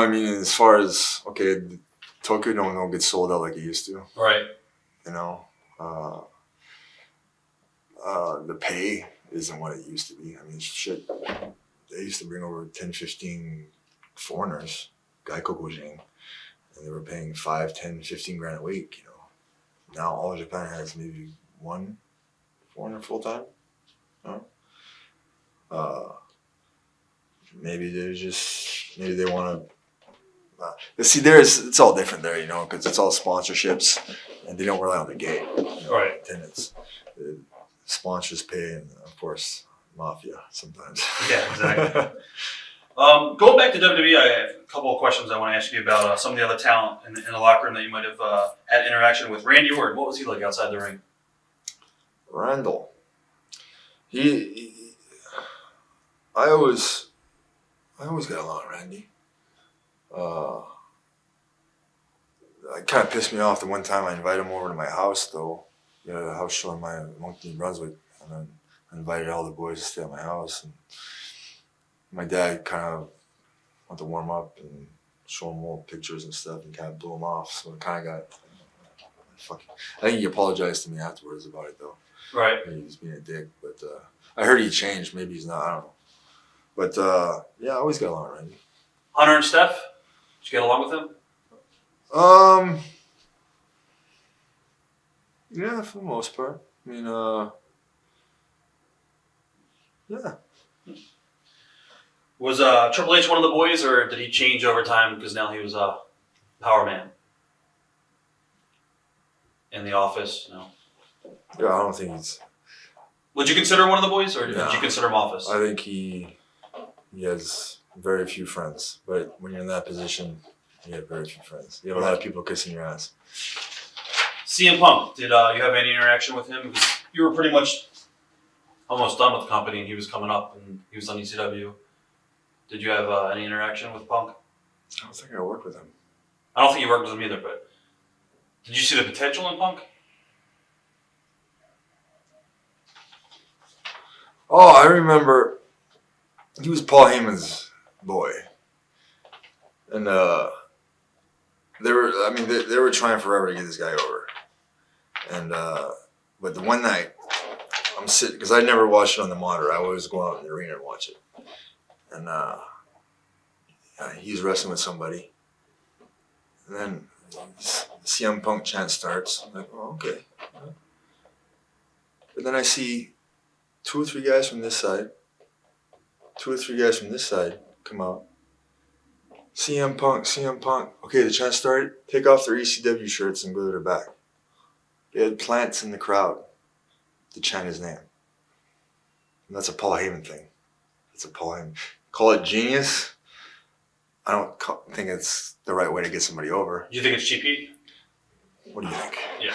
mean, as far as Tokyo don't get sold out like it used to. Right. You know, the pay isn't what it used to be. I mean, shit. They used to bring over 10, 15 foreigners, gaikokujin, and they were paying 5, 10, 15 grand a week. You know, now all of Japan has maybe one foreigner full time. No. Maybe they want to. See, it's all different there, you know, because it's all sponsorships, and they don't rely on the gate, you know, right? Attendance, the sponsors pay, and of course, mafia sometimes. Yeah, exactly. Going back to WWE, I have a couple of questions I want to ask you about some of the other talent in the locker room that you might have had interaction with. Randy Orton, what was he like outside the ring? Randall, I always got along with Randy. It kind of pissed me off the one time I invited him over to my house, though. We had a house show in my Moncton, New Brunswick, and then I invited all the boys to stay at my house. And my dad kind of went to warm up and show him old pictures and stuff, and kind of blew him off. So it kind of got I think he apologized to me afterwards about it, though. Right. Maybe he was being a dick, but I heard he changed. Maybe he's not. I don't know. But yeah, I always got along with Randy. Hunter and Steph, did you get along with them? Yeah, for the most part. I mean, yeah. Was Triple H one of the boys, or did he change over time because now he was a power man in the office? No. Yeah, I don't think he's. Would you consider him one of the boys, or did you consider him office? I think he has very few friends, but when you're in that position, you have very few friends. You have a lot of people kissing your ass. CM Punk, did you have any interaction with him? Because you were pretty much almost done with the company, and he was coming up, and he was on ECW. Did you have any interaction with Punk? I don't think I worked with him. I don't think you worked with him either, but did you see the potential in Punk? Oh, I remember he was Paul Heyman's boy. And they were trying forever to get this guy over. And but the one night I'm sitting, because I never watched it on the monitor. I always go out in the arena and watch it. And he's wrestling with somebody. And then CM Punk chant starts. I'm like, oh, okay. But then I see 2 or 3 guys from this side, 2 or 3 guys from this side come out. CM Punk. Okay, the chant started. Take off their ECW shirts and go to their back. They had plants in the crowd to chant his name. And that's a Paul Heyman thing. It's a Paul Heyman. Call it genius. I don't think it's the right way to get somebody over. Do you think it's cheap heat? What do you think? Yeah.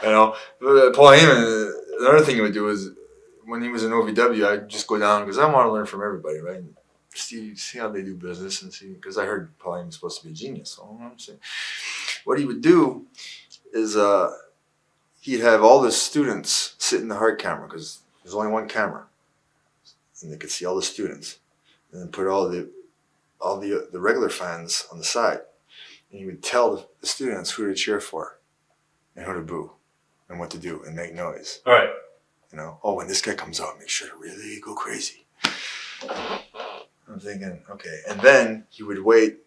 You know, but Paul Heyman, the other thing he would do is when he was in OVW, I'd just go down because I want to learn from everybody, right? And see how they do business and see, because I heard Paul Heyman's supposed to be a genius. So I'm saying, what he would do is he'd have all the students sit in the hard camera because there's only one camera, and they could see all the students, and then put all the regular fans on the side, and he would tell the students who to cheer for, and who to boo, and what to do, and make noise. All right. You know, oh, when this guy comes out, make sure to really go crazy. I'm thinking, okay. And then he would wait.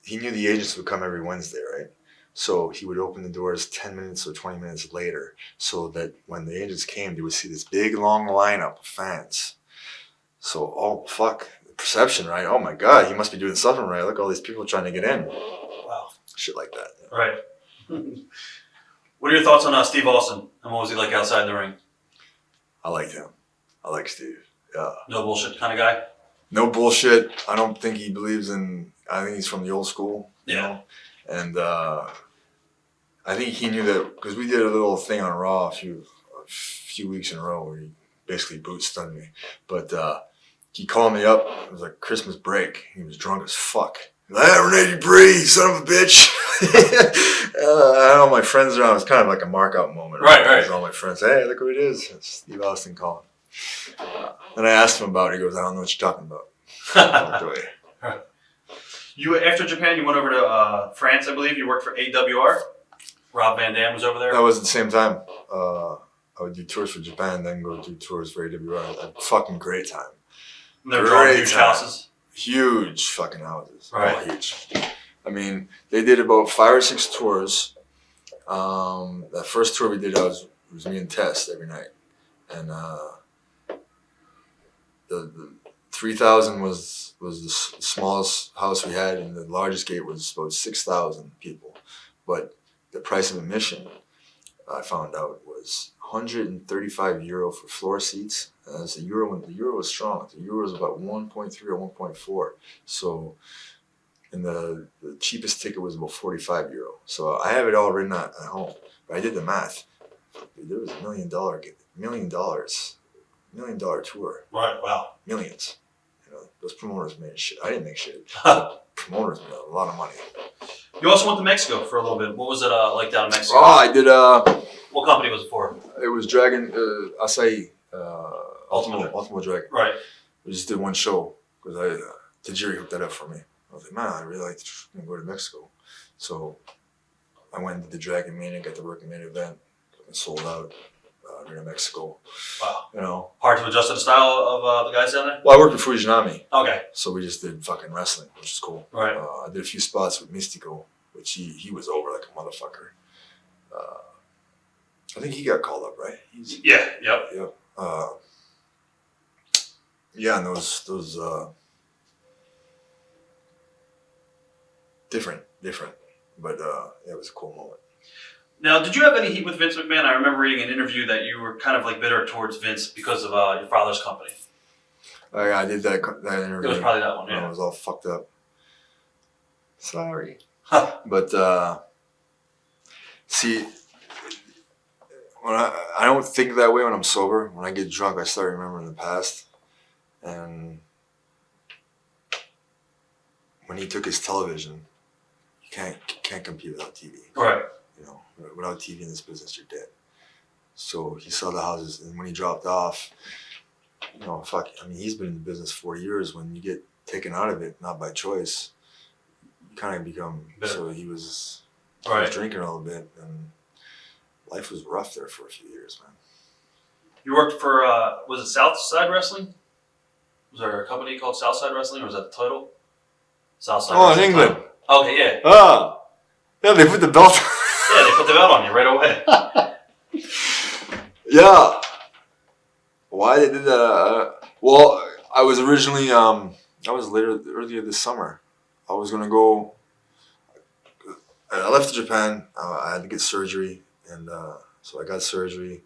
He knew the agents would come every Wednesday, right? So he would open the doors 10 minutes or 20 minutes later so that when the agents came, they would see this big, long lineup of fans. So, oh, fuck. The perception, right? Oh, my God, he must be doing something right. Look, all these people trying to get in. Wow. Shit like that. All right. What are your thoughts on Steve Austin? And what was he like outside the ring? I liked him. I like Steve. Yeah. No bullshit kind of guy? No bullshit. I don't think he believes in... I think he's from the old school. Yeah. You know? And I think he knew that... Because we did a little thing on Raw a few weeks in a row where he basically boot stunned me. But he called me up. It was like Christmas break. He was drunk as fuck. He's like, hey, Rene Dupree, son of a bitch. I don't know, my friends around. It was kind of like a mark out moment. Right. Because all my friends, hey, look who it is. It's Steve Austin calling. And I asked him about it. He goes, I don't know what you're talking about. I walked away. You after Japan, you went over to France, I believe. You worked for AWR. Rob Van Dam was over there. That was at the same time. I would do tours for Japan, then go do tours for AWR. A fucking great time. And they were drawing huge houses. Huge fucking houses. Right. Oh, huge. I mean, they did about 5 or 6 tours. That first tour we did, it was me and Tess every night. And the 3,000 was the smallest house we had, and the largest gate was about 6,000 people. But the price of admission, I found out, was €135 for floor seats. As the euro was strong. The euro was about 1.3 or 1.4. So, and the cheapest ticket was about €45. So I have it all written at home. But I did the math. There was $1 million tour. Right. Wow. Millions. You know, those promoters made shit. I didn't make shit. Promoters made a lot of money. You also went to Mexico for a little bit. What was it like down in Mexico? Oh, I did. What company was it for? It was Dragon Acai. Ultimate Dragon. Right. We just did one show because Tajiri hooked that up for me. I was like, man, I really like to go to Mexico. So I went and did the Dragon Mania, got to work in main event, and sold out in Mexico. Wow. You know. Hard to adjust to the style of the guys down there? Well, I worked with Fujinami. Okay. So we just did fucking wrestling, which is cool. Right. I did a few spots with Mystico, which he was over like a motherfucker. I think he got called up, right? Yeah. Yep. Yep. Yeah, and those different, but yeah, it was a cool moment. Now, did you have any heat with Vince McMahon? I remember reading an interview that you were kind of like bitter towards Vince because of your father's company. I did that interview. It was probably that one, yeah. I was all fucked up. Sorry. Huh. But see, when I don't think that way when I'm sober. When I get drunk, I start remembering the past. And when he took his television, you can't compete without TV. Right. You know, without TV in this business, you're dead. So he saw the houses, and when he dropped off, you know, I mean, he's been in the business 4 years. When you get taken out of it, not by choice, you kind of become bitter. So he was drinking a little bit, and life was rough there for a few years, man. You worked for, was it Southside Wrestling? Was there a company called Southside Wrestling, or was that the title? Southside Wrestling. In England. Title. Okay, yeah. Yeah, they put the belt. Yeah, they put the belt on you right away. Yeah. Why they did that? Well, I was originally, that was earlier this summer. I was going to go, I left Japan. I had to get surgery. And so I got surgery.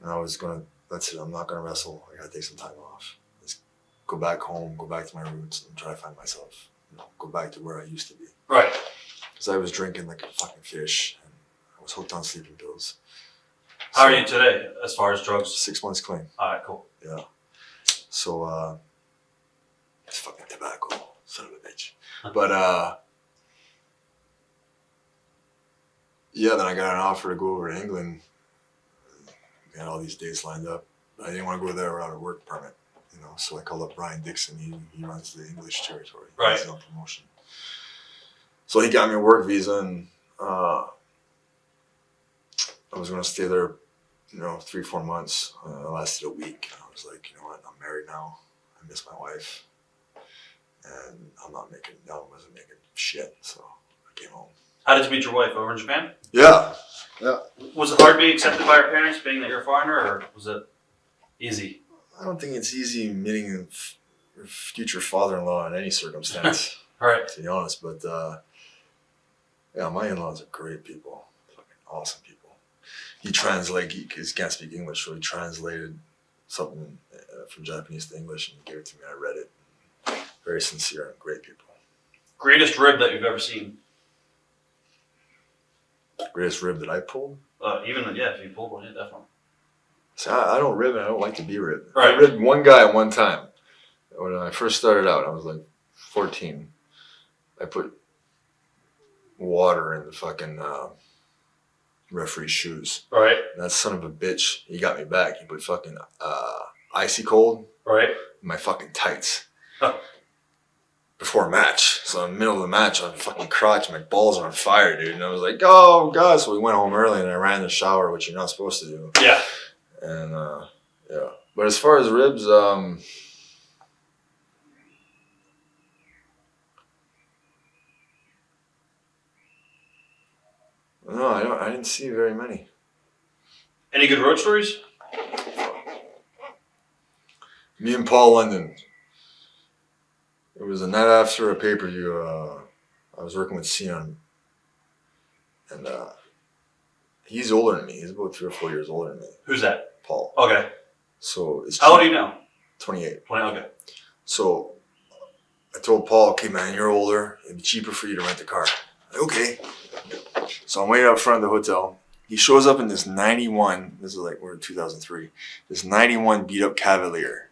And I was going to, that's it. I'm not going to wrestle. I got to take some time off. Just go back home, go back to my roots, and try to find myself. You know, go back to where I used to be. Right. Because I was drinking like a fucking fish. And I was hooked on sleeping pills. How are you today as far as drugs? 6 months clean. All right, cool. Yeah. So, it's fucking tobacco, son of a bitch. But, yeah, then I got an offer to go over to England. We had all these dates lined up. I didn't want to go there without a work permit, you know. So I called up Brian Dixon. He runs the English territory. Right. He's on promotion. So he got me a work visa, and I was going to stay there, you know, 3-4 months. It lasted a week. I was like, you know what? I'm married now. I miss my wife, and I wasn't making shit. So I came home. How did you meet your wife? Over in Japan? Yeah. Was it hard being accepted by your parents, being that you're a foreigner, or was it easy? I don't think it's easy meeting your future father-in-law in any circumstance. Right. To be honest, but yeah, my in-laws are great people, fucking awesome people. He can't speak English, so he translated something from Japanese to English and he gave it to me. I read it. Very sincere and great people. Greatest rib that you've ever seen? Greatest rib that I pulled? If you pulled one, yeah, definitely. See, I don't rib and I don't like to be ribbed. Right. I ribbed one guy one time. When I first started out, I was like 14. I put water in the fucking referee's shoes. Right. And that son of a bitch, he got me back. He put fucking icy cold Right. in my fucking tights. Huh. Before a match. So in the middle of the match, I'm fucking crotch, my balls are on fire, dude. And I was like, oh god. So we went home early and I ran in the shower, which you're not supposed to do. Yeah. And yeah. But as far as ribs, no, I didn't see very many. Any good road stories? Me and Paul London. It was a night after a pay-per-view. I was working with Cena, and he's older than me. He's about 3 or 4 years older than me. Who's that? Paul. Okay. So it's How old are you now? 28. 20. Okay. So I told Paul, okay, man, you're older. It'd be cheaper for you to rent a car. Okay. So I'm waiting out front of the hotel. He shows up in this 91. This is like, we're in 2003. This 91 beat up Cavalier.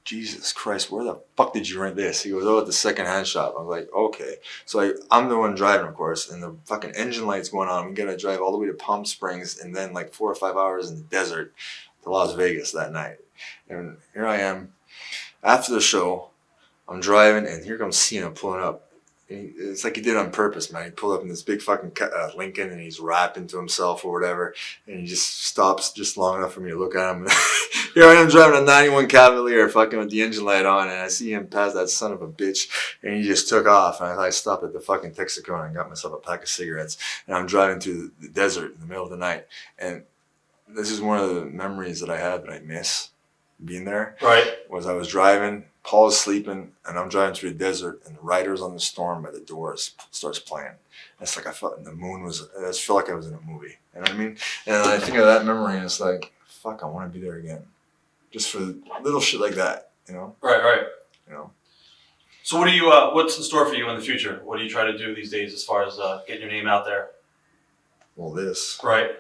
Jesus Christ, where the fuck did you rent this? He goes, oh, at the second-hand shop. I'm like, okay. So I'm the one driving, of course, and the fucking engine light's going on. We gotta drive all the way to Palm Springs and then like 4 or 5 hours in the desert to Las Vegas that night. And here I am. After the show, I'm driving, and here comes Cena pulling up. It's like he did it on purpose, man. He pulled up in this big fucking Lincoln, and he's rapping to himself or whatever, and he just stops just long enough for me to look at him. Here I am driving a 91 Cavalier, fucking with the engine light on, and I see him pass that son of a bitch, and he just took off. And I stopped at the fucking Texaco and got myself a pack of cigarettes, and I'm driving through the desert in the middle of the night. And this is one of the memories that I had that I miss being there. Right. Was I was driving, Paul is sleeping, and I'm driving through the desert, and the Riders on the Storm by the Doors starts playing. And it's like I felt the moon was, I just felt like I was in a movie. You know what I mean? And I think of that memory, and it's like, fuck, I want to be there again. Just for little shit like that, you know? Right. You know? So what do you, what's in store for you in the future? What do you try to do these days as far as getting your name out there? Well, this. Right.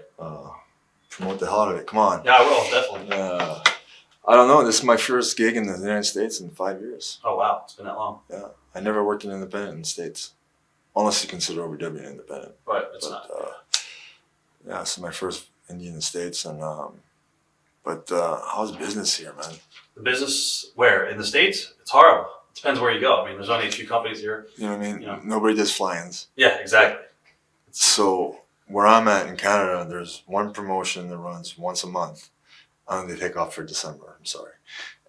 Promote the hell out of it. Come on. Yeah, I will, definitely. I don't know. This is my first gig in the United States in 5 years. Oh, wow. It's been that long. Yeah. I never worked in independent in the States. Unless you consider OVW an independent. Right, it's not. Yeah, this is my first indie in the States. And how's business here, man? The business where? In the States? It's horrible. It depends where you go. I mean, there's only a few companies here. You know what I mean? You know. Nobody does fly-ins. Yeah, exactly. So where I'm at in Canada, there's one promotion that runs once a month. They take off for December, I'm sorry.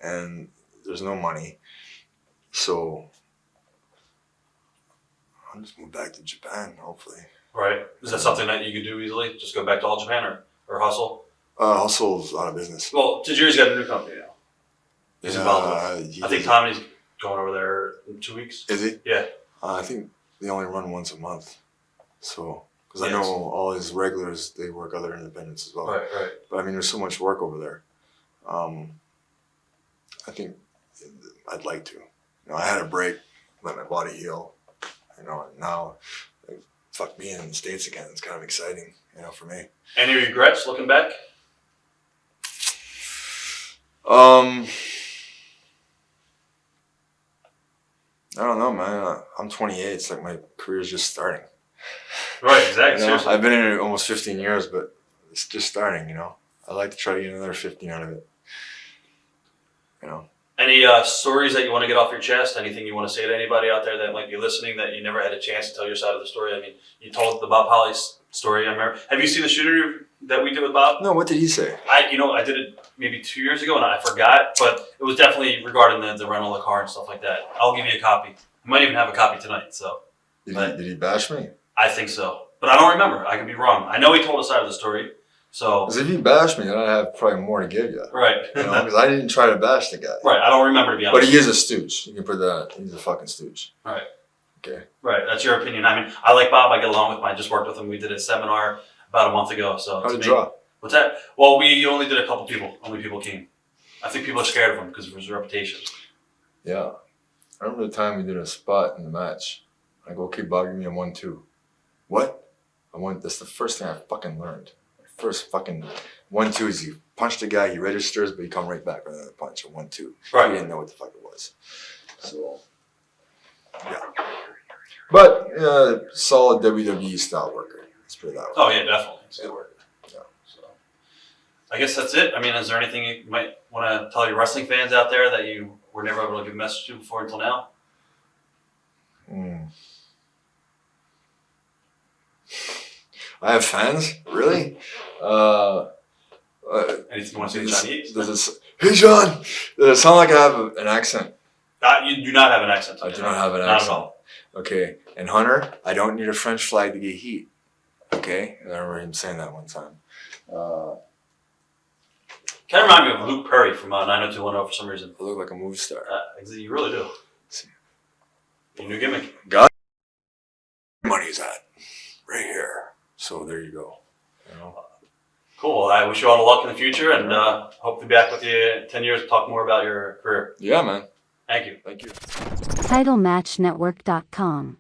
And there's no money. So I'll just move back to Japan, hopefully. Right. Is that something that you could do easily? Just go back to All Japan or Hustle? Hustle's out of business. Well, Tajiri's got a new company now. He's involved with it. I think Tommy's going over there in 2 weeks. Is he? Yeah. I think they only run once a month. So, because I know all his regulars, they work other independents as well. Right. But I mean, there's so much work over there. I think I'd like to. You know, I had a break, let my body heal. You know, and now, like, fuck, being in the States again, it's kind of exciting, you know, for me. Any regrets looking back? I don't know, man. I'm 28. It's like my career's just starting. Right, exactly. You know, I've been in it almost 15 years, but it's just starting, you know. I'd like to try to get another 15 out of it. You know. Any stories that you want to get off your chest? Anything you want to say to anybody out there that might be listening that you never had a chance to tell your side of the story? I mean, you told the Bob Holly story. I remember. Have you seen the shooter that we did with Bob? No, what did he say? I did it maybe 2 years ago and I forgot, but it was definitely regarding the rental of the car and stuff like that. I'll give you a copy. I might even have a copy tonight. So. Did he bash me? I think so, but I don't remember. I could be wrong. I know he told a side of the story. So. Because if he bashed me, then I'd have probably more to give you. Right. You know, because I didn't try to bash the guy. Right. I don't remember, to be honest. But he is a stooge. You can put that. He's a fucking stooge. Right. Okay. Right. That's your opinion. I mean, I like Bob. I get along with him. I just worked with him. We did a seminar about a month ago. So. How did it draw? What's that? Well, we only did a couple people. Only people came. I think people are scared of him because of his reputation. Yeah. I remember the time we did a spot in the match. I go, okay, Bob, give me a 1-2. What? That's the first thing I fucking learned. First fucking 1-2 is you punch the guy, he registers, but you come right back with another punch, a 1-2. Right. He didn't know what the fuck it was. So, yeah. But solid WWE style worker. Let's put it that way. Oh yeah, definitely. It's a good work. Yeah. So, I guess that's it. I mean, is there anything you might want to tell your wrestling fans out there that you were never able to give a message to before until now? I have fans, really. Anything you want to say in Chinese? Hey John, does it sound like I have an accent? You do not have an accent. I do not have an Not accent. at all. Okay, and Hunter, I don't need a French flag to get heat. Okay, I remember him saying that one time. Kind of remind me of Luke Perry from 90210 for some reason. I look like a movie star. You really do. Your new gimmick. God, money's at right here. So there you go. You know? Cool. Well, I wish you all the luck in the future, and hope to be back with you in 10 years to talk more about your career. Yeah, man. Thank you. Thank you. TitleMatchNetwork.com